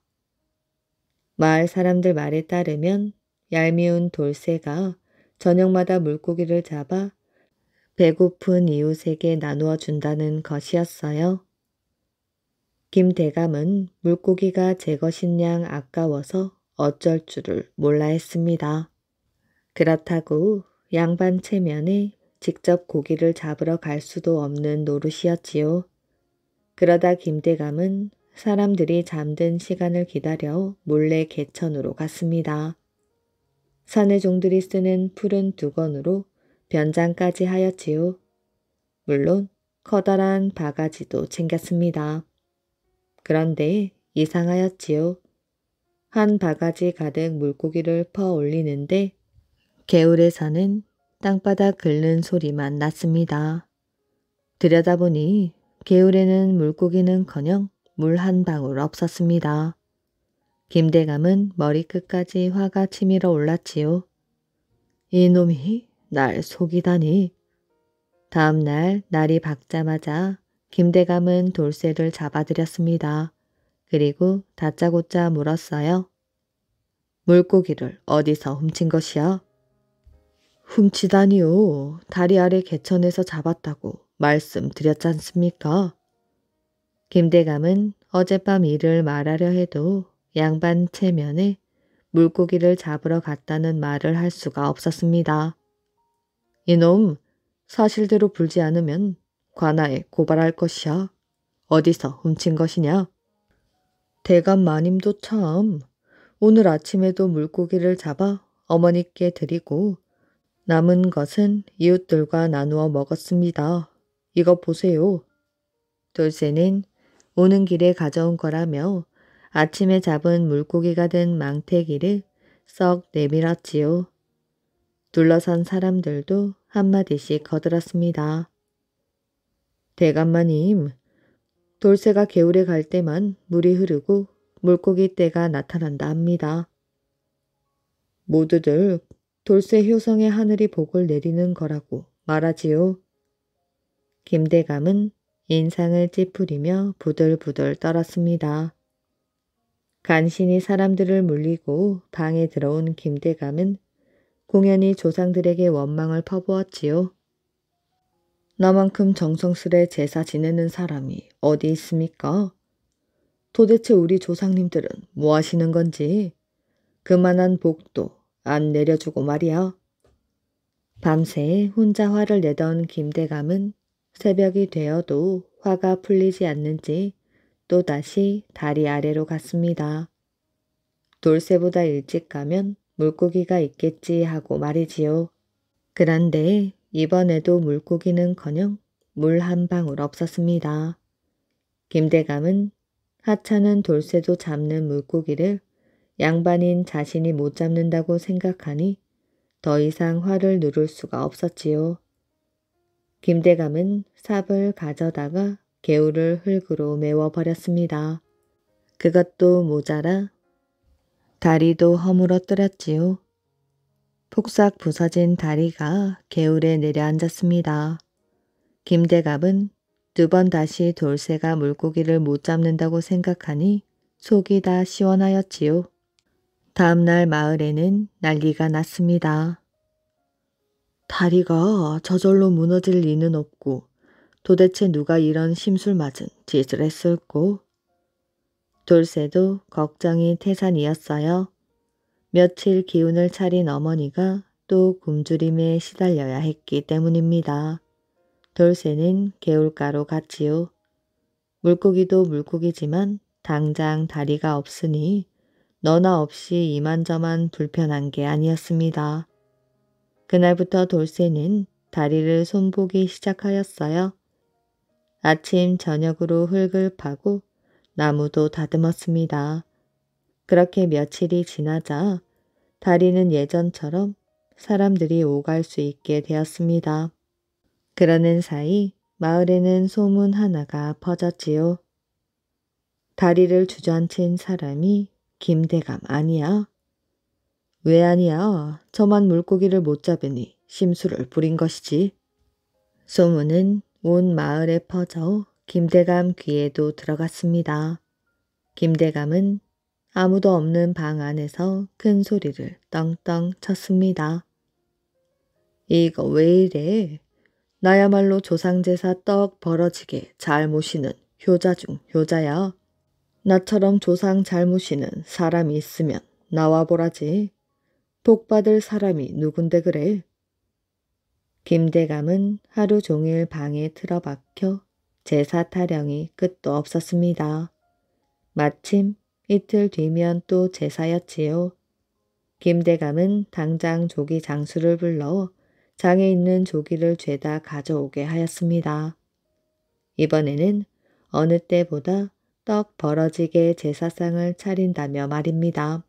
마을 사람들 말에 따르면 얄미운 돌쇠가 저녁마다 물고기를 잡아 배고픈 이웃에게 나누어 준다는 것이었어요. 김대감은 물고기가 제 것인 양 아까워서 어쩔 줄을 몰라 했습니다. 그렇다고 양반 체면에 직접 고기를 잡으러 갈 수도 없는 노릇이었지요. 그러다 김대감은 사람들이 잠든 시간을 기다려 몰래 개천으로 갔습니다. 산의 종들이 쓰는 푸른 두건으로 변장까지 하였지요. 물론 커다란 바가지도 챙겼습니다. 그런데 이상하였지요. 한 바가지 가득 물고기를 퍼 올리는데 개울에서는 땅바닥 긁는 소리만 났습니다. 들여다보니 개울에는 물고기는커녕 물 한 방울 없었습니다. 김대감은 머리끝까지 화가 치밀어 올랐지요. 이놈이 날 속이다니. 다음 날 날이 밝자마자 김대감은 돌쇠를 잡아들였습니다. 그리고 다짜고짜 물었어요. 물고기를 어디서 훔친 것이야? 훔치다니요. 다리 아래 개천에서 잡았다고 말씀드렸지 않습니까? 김대감은 어젯밤 일을 말하려 해도 양반 체면에 물고기를 잡으러 갔다는 말을 할 수가 없었습니다. 이놈, 사실대로 불지 않으면 관아에 고발할 것이야. 어디서 훔친 것이냐? 대감 마님도 참, 오늘 아침에도 물고기를 잡아 어머니께 드리고 남은 것은 이웃들과 나누어 먹었습니다. 이거 보세요. 돌쇠는 오는 길에 가져온 거라며 아침에 잡은 물고기가 든 망태기를 썩 내밀었지요. 둘러선 사람들도 한마디씩 거들었습니다. 대감마님, 돌쇠가 개울에 갈 때만 물이 흐르고 물고기 떼가 나타난다 합니다. 모두들 돌쇠 효성의 하늘이 복을 내리는 거라고 말하지요. 김대감은 인상을 찌푸리며 부들부들 떨었습니다. 간신히 사람들을 물리고 방에 들어온 김대감은 공연히 조상들에게 원망을 퍼부었지요. 나만큼 정성스레 제사 지내는 사람이 어디 있습니까? 도대체 우리 조상님들은 뭐 하시는 건지 그만한 복도 안 내려주고 말이야. 밤새 혼자 화를 내던 김대감은 새벽이 되어도 화가 풀리지 않는지 또다시 다리 아래로 갔습니다. 돌쇠보다 일찍 가면 물고기가 있겠지 하고 말이지요. 그런데 이번에도 물고기는커녕 물 한 방울 없었습니다. 김대감은 하찮은 돌쇠도 잡는 물고기를 양반인 자신이 못 잡는다고 생각하니 더 이상 화를 누를 수가 없었지요. 김대감은 삽을 가져다가 개울을 흙으로 메워버렸습니다. 그것도 모자라 다리도 허물어뜨렸지요. 폭삭 부서진 다리가 개울에 내려앉았습니다. 김대감은 2번 다시 돌쇠가 물고기를 못 잡는다고 생각하니 속이 다 시원하였지요. 다음날 마을에는 난리가 났습니다. 다리가 저절로 무너질 리는 없고 도대체 누가 이런 심술맞은 짓을 했을꼬? 돌쇠도 걱정이 태산이었어요. 며칠 기운을 차린 어머니가 또 굶주림에 시달려야 했기 때문입니다. 돌쇠는 개울가로 갔지요. 물고기도 물고기지만 당장 다리가 없으니 너나 없이 이만저만 불편한 게 아니었습니다. 그날부터 돌쇠는 다리를 손보기 시작하였어요. 아침 저녁으로 흙을 파고 나무도 다듬었습니다. 그렇게 며칠이 지나자 다리는 예전처럼 사람들이 오갈 수 있게 되었습니다. 그러는 사이 마을에는 소문 하나가 퍼졌지요. 다리를 주저앉힌 사람이 김대감 아니야? 왜 아니야? 저만 물고기를 못 잡으니 심술을 부린 것이지. 소문은 온 마을에 퍼져 김대감 귀에도 들어갔습니다. 김대감은 아무도 없는 방 안에서 큰 소리를 떵떵 쳤습니다. 이거 왜 이래? 나야말로 조상제사 떡 벌어지게 잘 모시는 효자 중 효자야. 나처럼 조상 잘 모시는 사람이 있으면 나와보라지. 복받을 사람이 누군데 그래? 김대감은 하루 종일 방에 틀어박혀 제사 타령이 끝도 없었습니다. 마침 이틀 뒤면 또 제사였지요. 김대감은 당장 조기 장수를 불러 장에 있는 조기를 죄다 가져오게 하였습니다. 이번에는 어느 때보다 떡 벌어지게 제사상을 차린다며 말입니다.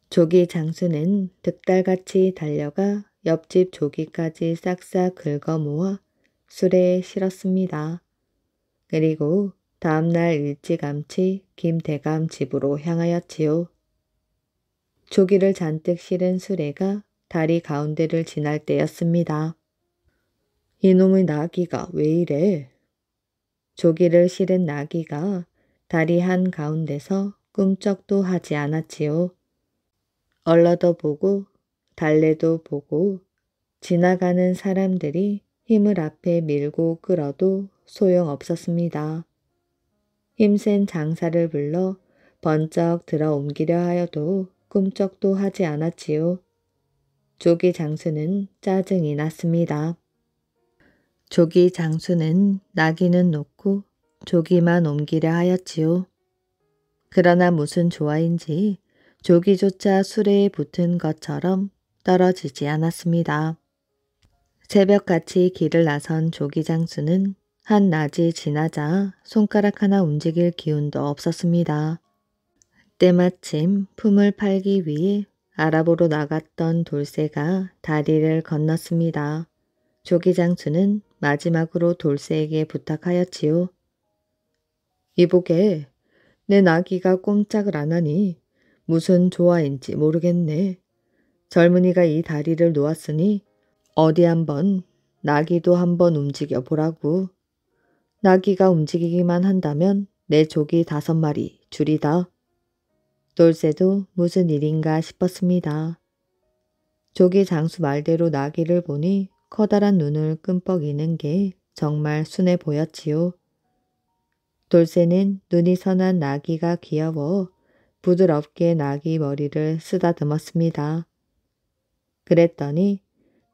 조기 장수는 득달같이 달려가 옆집 조기까지 싹싹 긁어 모아 수레에 실었습니다. 그리고 다음날 일찌감치 김대감 집으로 향하였지요. 조기를 잔뜩 실은 수레가 다리 가운데를 지날 때였습니다. 이놈의 나귀가 왜 이래? 조기를 실은 나귀가 다리 한 가운데서 꿈쩍도 하지 않았지요. 얼러도 보고 달래도 보고 지나가는 사람들이 힘을 앞에 밀고 끌어도 소용없었습니다. 힘센 장사를 불러 번쩍 들어 옮기려 하여도 꿈쩍도 하지 않았지요. 조기 장수는 짜증이 났습니다. 조기 장수는 나귀는 놓고 조기만 옮기려 하였지요. 그러나 무슨 조화인지 조기조차 수레에 붙은 것처럼 떨어지지 않았습니다. 새벽같이 길을 나선 조기 장수는 한낮이 지나자 손가락 하나 움직일 기운도 없었습니다. 때마침 품을 팔기 위해 아랍으로 나갔던 돌쇠가 다리를 건넜습니다. 조기 장수는 마지막으로 돌쇠에게 부탁하였지요. 이보게, 내 나귀가 꼼짝을 안 하니 무슨 조화인지 모르겠네. 젊은이가 이 다리를 놓았으니 어디 한번 나귀도 한번 움직여 보라고. 나귀가 움직이기만 한다면 내 조기 5마리 줄이다. 돌쇠도 무슨 일인가 싶었습니다. 조기 장수 말대로 나귀를 보니 커다란 눈을 끔뻑이는 게 정말 순해 보였지요. 돌쇠는 눈이 선한 나귀가 귀여워 부드럽게 나귀 머리를 쓰다듬었습니다. 그랬더니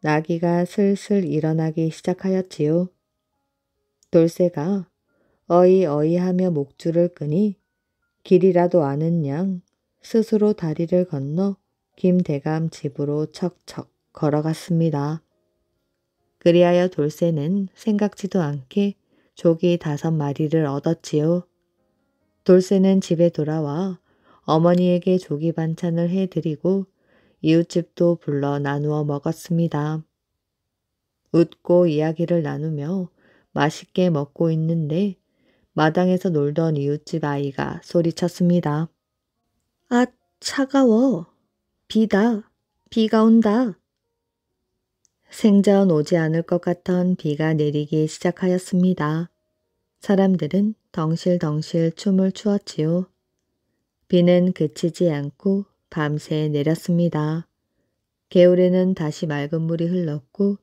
나귀가 슬슬 일어나기 시작하였지요. 돌쇠가 어이어이 하며 목줄을 끄니 길이라도 아는 양 스스로 다리를 건너 김대감 집으로 척척 걸어갔습니다. 그리하여 돌쇠는 생각지도 않게 조기 5마리를 얻었지요. 돌쇠는 집에 돌아와 어머니에게 조기 반찬을 해드리고 이웃집도 불러 나누어 먹었습니다. 웃고 이야기를 나누며 맛있게 먹고 있는데 마당에서 놀던 이웃집 아이가 소리쳤습니다. 아, 차가워. 비다. 비가 온다. 생전 오지 않을 것 같던 비가 내리기 시작하였습니다. 사람들은 덩실덩실 춤을 추었지요. 비는 그치지 않고 밤새 내렸습니다. 개울에는 다시 맑은 물이 흘렀고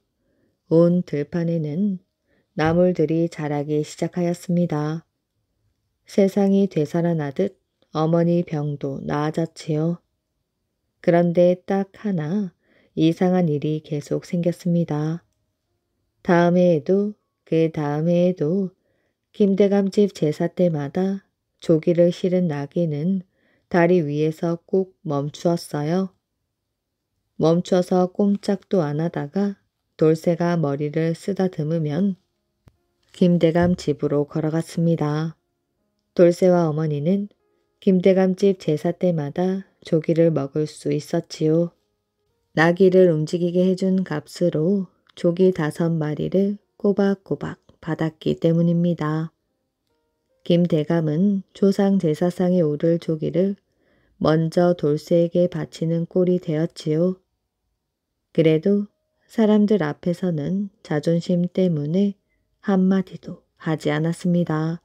온 들판에는 나물들이 자라기 시작하였습니다. 세상이 되살아나듯 어머니 병도 나아졌지요. 그런데 딱 하나 이상한 일이 계속 생겼습니다. 다음 해에도 그 다음 해에도 김대감집 제사 때마다 조기를 실은 나귀는 다리 위에서 꼭 멈추었어요. 멈춰서 꼼짝도 안 하다가 돌쇠가 머리를 쓰다듬으면 김대감 집으로 걸어갔습니다. 돌쇠와 어머니는 김대감집 제사 때마다 조기를 먹을 수 있었지요. 나귀를 움직이게 해준 값으로 조기 5마리를 꼬박꼬박 받았기 때문입니다. 김대감은 조상 제사상에 오를 조기를 먼저 돌쇠에게 바치는 꼴이 되었지요. 그래도 사람들 앞에서는 자존심 때문에 한마디도 하지 않았습니다.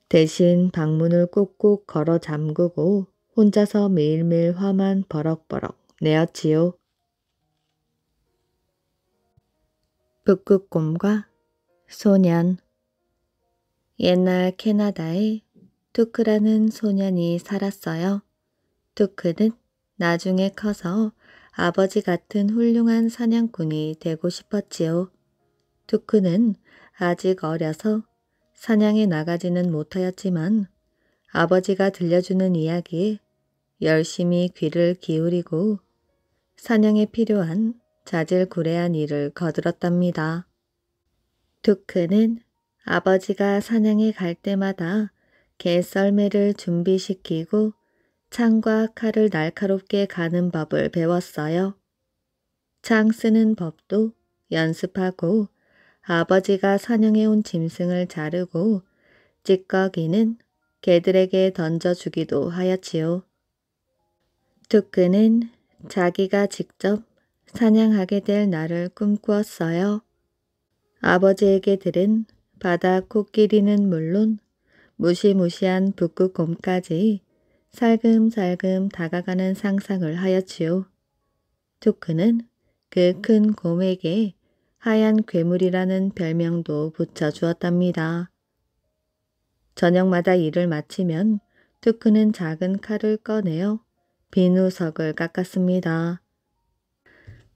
대신 방문을 꾹꾹 걸어 잠그고 혼자서 매일매일 화만 버럭버럭 내었지요. 북극곰과 소년. 옛날 캐나다에 투크라는 소년이 살았어요. 투크는 나중에 커서 아버지 같은 훌륭한 사냥꾼이 되고 싶었지요. 투크는 아직 어려서 사냥에 나가지는 못하였지만 아버지가 들려주는 이야기에 열심히 귀를 기울이고 사냥에 필요한 자질구레한 일을 거들었답니다. 투크는 아버지가 사냥에 갈 때마다 개 썰매를 준비시키고 창과 칼을 날카롭게 가는 법을 배웠어요. 창 쓰는 법도 연습하고 아버지가 사냥해 온 짐승을 자르고 찌꺼기는 개들에게 던져주기도 하였지요. 투크는 자기가 직접 사냥하게 될 날을 꿈꾸었어요. 아버지에게 들은 바다 코끼리는 물론 무시무시한 북극곰까지 살금살금 다가가는 상상을 하였지요. 투크는 그 큰 곰에게 하얀 괴물이라는 별명도 붙여주었답니다. 저녁마다 일을 마치면 투크는 작은 칼을 꺼내어 비누석을 깎았습니다.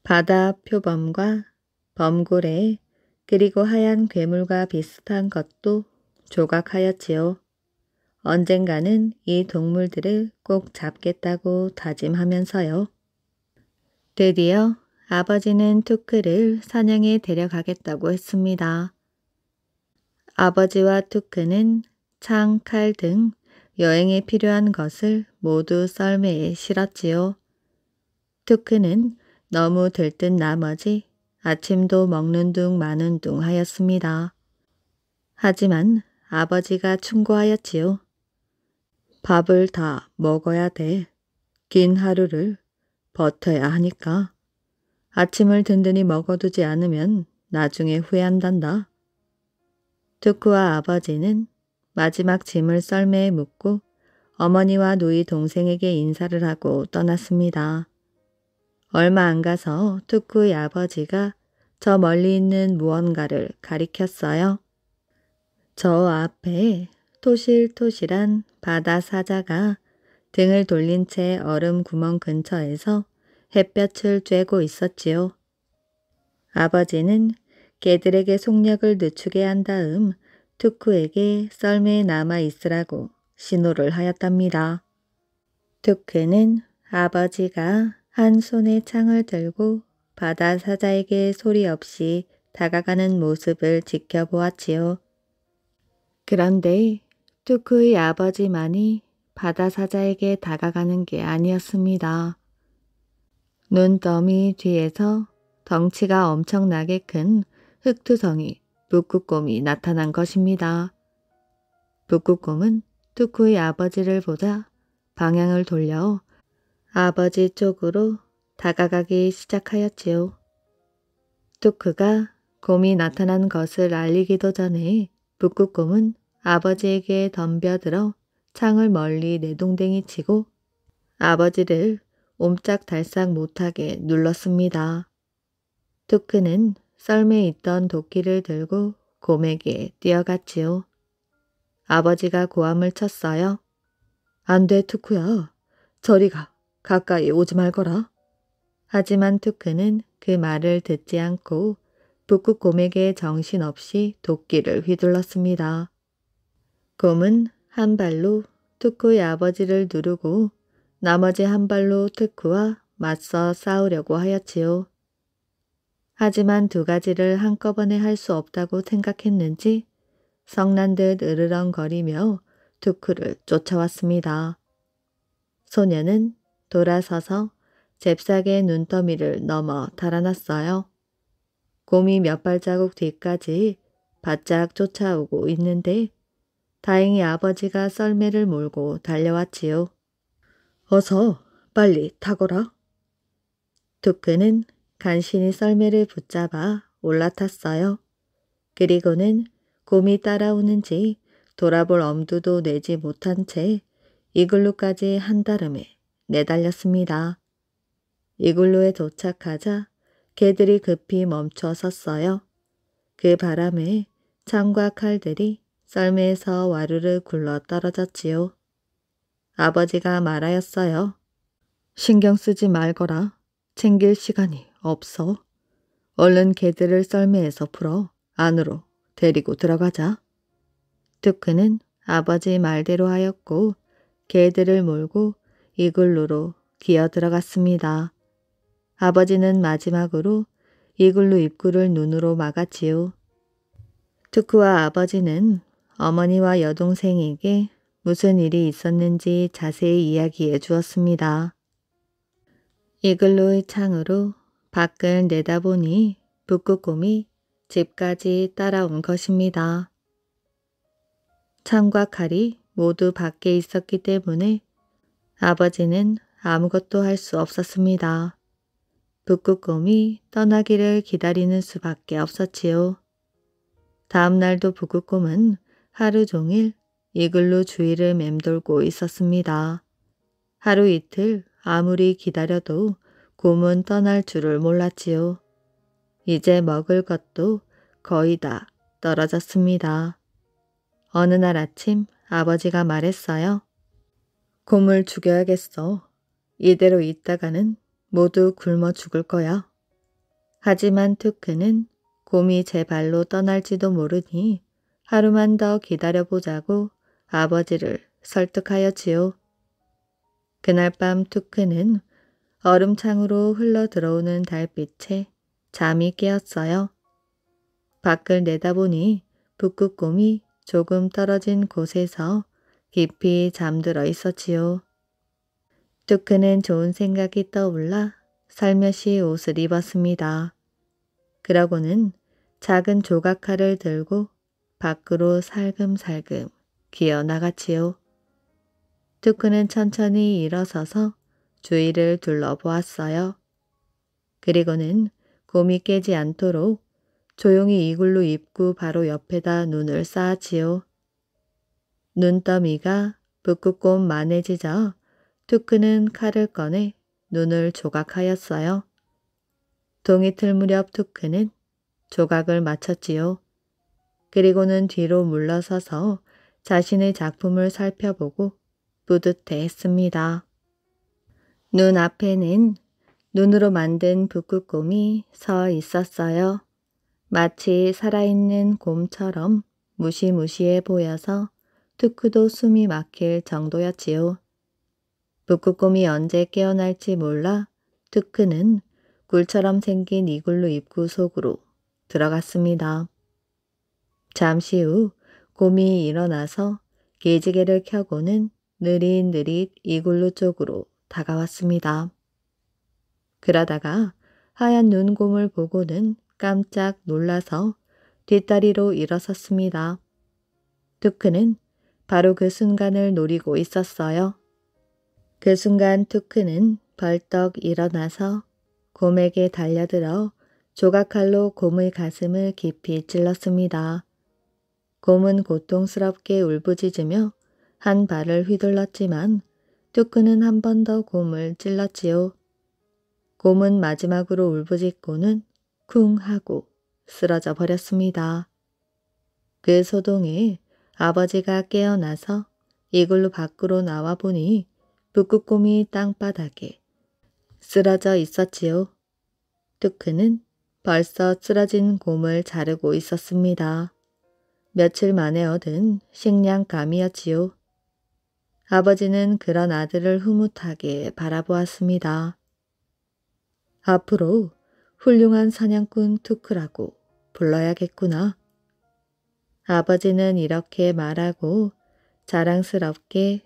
바다 표범과 범고래 그리고 하얀 괴물과 비슷한 것도 조각하였지요. 언젠가는 이 동물들을 꼭 잡겠다고 다짐하면서요. 드디어 아버지는 투크를 사냥에 데려가겠다고 했습니다. 아버지와 투크는 창, 칼 등 여행에 필요한 것을 모두 썰매에 실었지요. 투크는 너무 들뜬 나머지 아침도 먹는 둥 마는 둥 하였습니다. 하지만 아버지가 충고하였지요. 밥을 다 먹어야 돼. 긴 하루를 버텨야 하니까. 아침을 든든히 먹어두지 않으면 나중에 후회한단다. 투크와 아버지는 마지막 짐을 썰매에 묻고 어머니와 누이 동생에게 인사를 하고 떠났습니다. 얼마 안 가서 투크의 아버지가 저 멀리 있는 무언가를 가리켰어요. 저 앞에 토실토실한 바다 사자가 등을 돌린 채 얼음 구멍 근처에서 햇볕을 쬐고 있었지요. 아버지는 개들에게 속력을 늦추게 한 다음 투크에게 썰매에 남아 있으라고 신호를 하였답니다. 투크는 아버지가 한 손에 창을 들고 바다 사자에게 소리 없이 다가가는 모습을 지켜보았지요. 그런데 투크의 아버지만이 바다 사자에게 다가가는 게 아니었습니다. 눈더미 뒤에서 덩치가 엄청나게 큰 흑투성이 북극곰이 나타난 것입니다. 북극곰은 투쿠의 아버지를 보자 방향을 돌려 아버지 쪽으로 다가가기 시작하였지요. 투쿠가 곰이 나타난 것을 알리기도 전에 북극곰은 아버지에게 덤벼들어 창을 멀리 내동댕이 치고 아버지를 옴짝달싹 못하게 눌렀습니다. 투크는 썰매에 있던 도끼를 들고 곰에게 뛰어갔지요. 아버지가 고함을 쳤어요. 안 돼, 투쿠야. 저리 가. 가까이 오지 말거라. 하지만 투크는 그 말을 듣지 않고 북극곰에게 정신없이 도끼를 휘둘렀습니다. 곰은 한 발로 투쿠의 아버지를 누르고 나머지 한 발로 투쿠와 맞서 싸우려고 하였지요. 하지만 두 가지를 한꺼번에 할 수 없다고 생각했는지 성난 듯 으르렁거리며 투쿠를 쫓아왔습니다. 소녀는 돌아서서 잽싸게 눈더미를 넘어 달아났어요. 곰이 몇 발자국 뒤까지 바짝 쫓아오고 있는데 다행히 아버지가 썰매를 몰고 달려왔지요. 어서 빨리 타거라. 투크는 간신히 썰매를 붙잡아 올라탔어요. 그리고는 곰이 따라오는지 돌아볼 엄두도 내지 못한 채 이글루까지 한달음에 내달렸습니다. 이글루에 도착하자 개들이 급히 멈춰 섰어요. 그 바람에 창과 칼들이 썰매에서 와르르 굴러 떨어졌지요. 아버지가 말하였어요. 신경 쓰지 말거라. 챙길 시간이 없어. 얼른 개들을 썰매에서 풀어 안으로 데리고 들어가자. 투크는 아버지 말대로 하였고 개들을 몰고 이글루로 기어 들어갔습니다. 아버지는 마지막으로 이글루 입구를 눈으로 막았지요. 투크와 아버지는 어머니와 여동생에게 무슨 일이 있었는지 자세히 이야기해 주었습니다. 이글루의 창으로 밖을 내다보니 북극곰이 집까지 따라온 것입니다. 창과 칼이 모두 밖에 있었기 때문에 아버지는 아무것도 할 수 없었습니다. 북극곰이 떠나기를 기다리는 수밖에 없었지요. 다음 날도 북극곰은 하루 종일 이글루 주위를 맴돌고 있었습니다. 하루 이틀 아무리 기다려도 곰은 떠날 줄을 몰랐지요. 이제 먹을 것도 거의 다 떨어졌습니다. 어느 날 아침 아버지가 말했어요. 곰을 죽여야겠어. 이대로 있다가는 모두 굶어 죽을 거야. 하지만 투크는 곰이 제 발로 떠날지도 모르니 하루만 더 기다려보자고 아버지를 설득하였지요. 그날 밤 투크는 얼음창으로 흘러 들어오는 달빛에 잠이 깨었어요. 밖을 내다보니 북극곰이 조금 떨어진 곳에서 깊이 잠들어 있었지요. 투크는 좋은 생각이 떠올라 살며시 옷을 입었습니다. 그러고는 작은 조각칼을 들고 밖으로 살금살금 기어 나갔지요. 투크는 천천히 일어서서 주위를 둘러보았어요. 그리고는 곰이 깨지 않도록 조용히 이글루 입구 바로 옆에다 눈을 쌓았지요. 눈더미가 북극곰 만해지자 투크는 칼을 꺼내 눈을 조각하였어요. 동이틀 무렵 투크는 조각을 마쳤지요. 그리고는 뒤로 물러서서 자신의 작품을 살펴보고 뿌듯해했습니다. 눈 앞에는 눈으로 만든 북극곰이 서 있었어요. 마치 살아있는 곰처럼 무시무시해 보여서 투크도 숨이 막힐 정도였지요. 북극곰이 언제 깨어날지 몰라 투크는 굴처럼 생긴 이글루 입구 속으로 들어갔습니다. 잠시 후 곰이 일어나서 기지개를 켜고는 느릿느릿 이글루 쪽으로 다가왔습니다. 그러다가 하얀 눈곰을 보고는 깜짝 놀라서 뒷다리로 일어섰습니다. 투크는 바로 그 순간을 노리고 있었어요. 그 순간 투크는 벌떡 일어나서 곰에게 달려들어 조각칼로 곰의 가슴을 깊이 찔렀습니다. 곰은 고통스럽게 울부짖으며 한 발을 휘둘렀지만 투크는 한 번 더 곰을 찔렀지요. 곰은 마지막으로 울부짖고는 쿵 하고 쓰러져 버렸습니다. 그 소동에 아버지가 깨어나서 이글루 밖으로 나와 보니 북극곰이 땅바닥에 쓰러져 있었지요. 투크는 벌써 쓰러진 곰을 자르고 있었습니다. 며칠 만에 얻은 식량감이었지요. 아버지는 그런 아들을 흐뭇하게 바라보았습니다. 앞으로 훌륭한 사냥꾼 투크라고 불러야겠구나. 아버지는 이렇게 말하고 자랑스럽게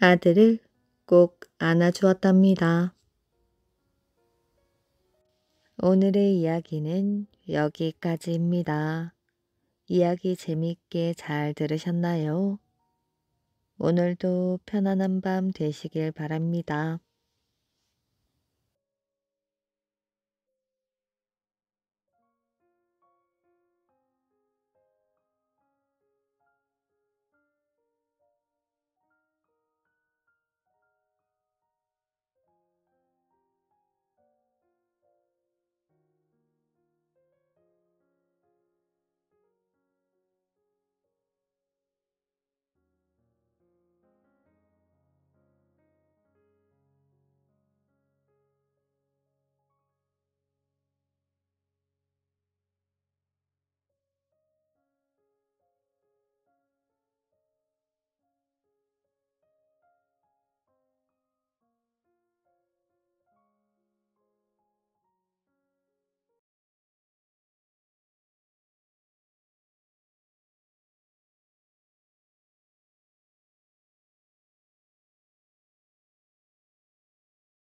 아들을 꼭 안아주었답니다. 오늘의 이야기는 여기까지입니다. 이야기 재밌게 잘 들으셨나요? 오늘도 편안한 밤 되시길 바랍니다.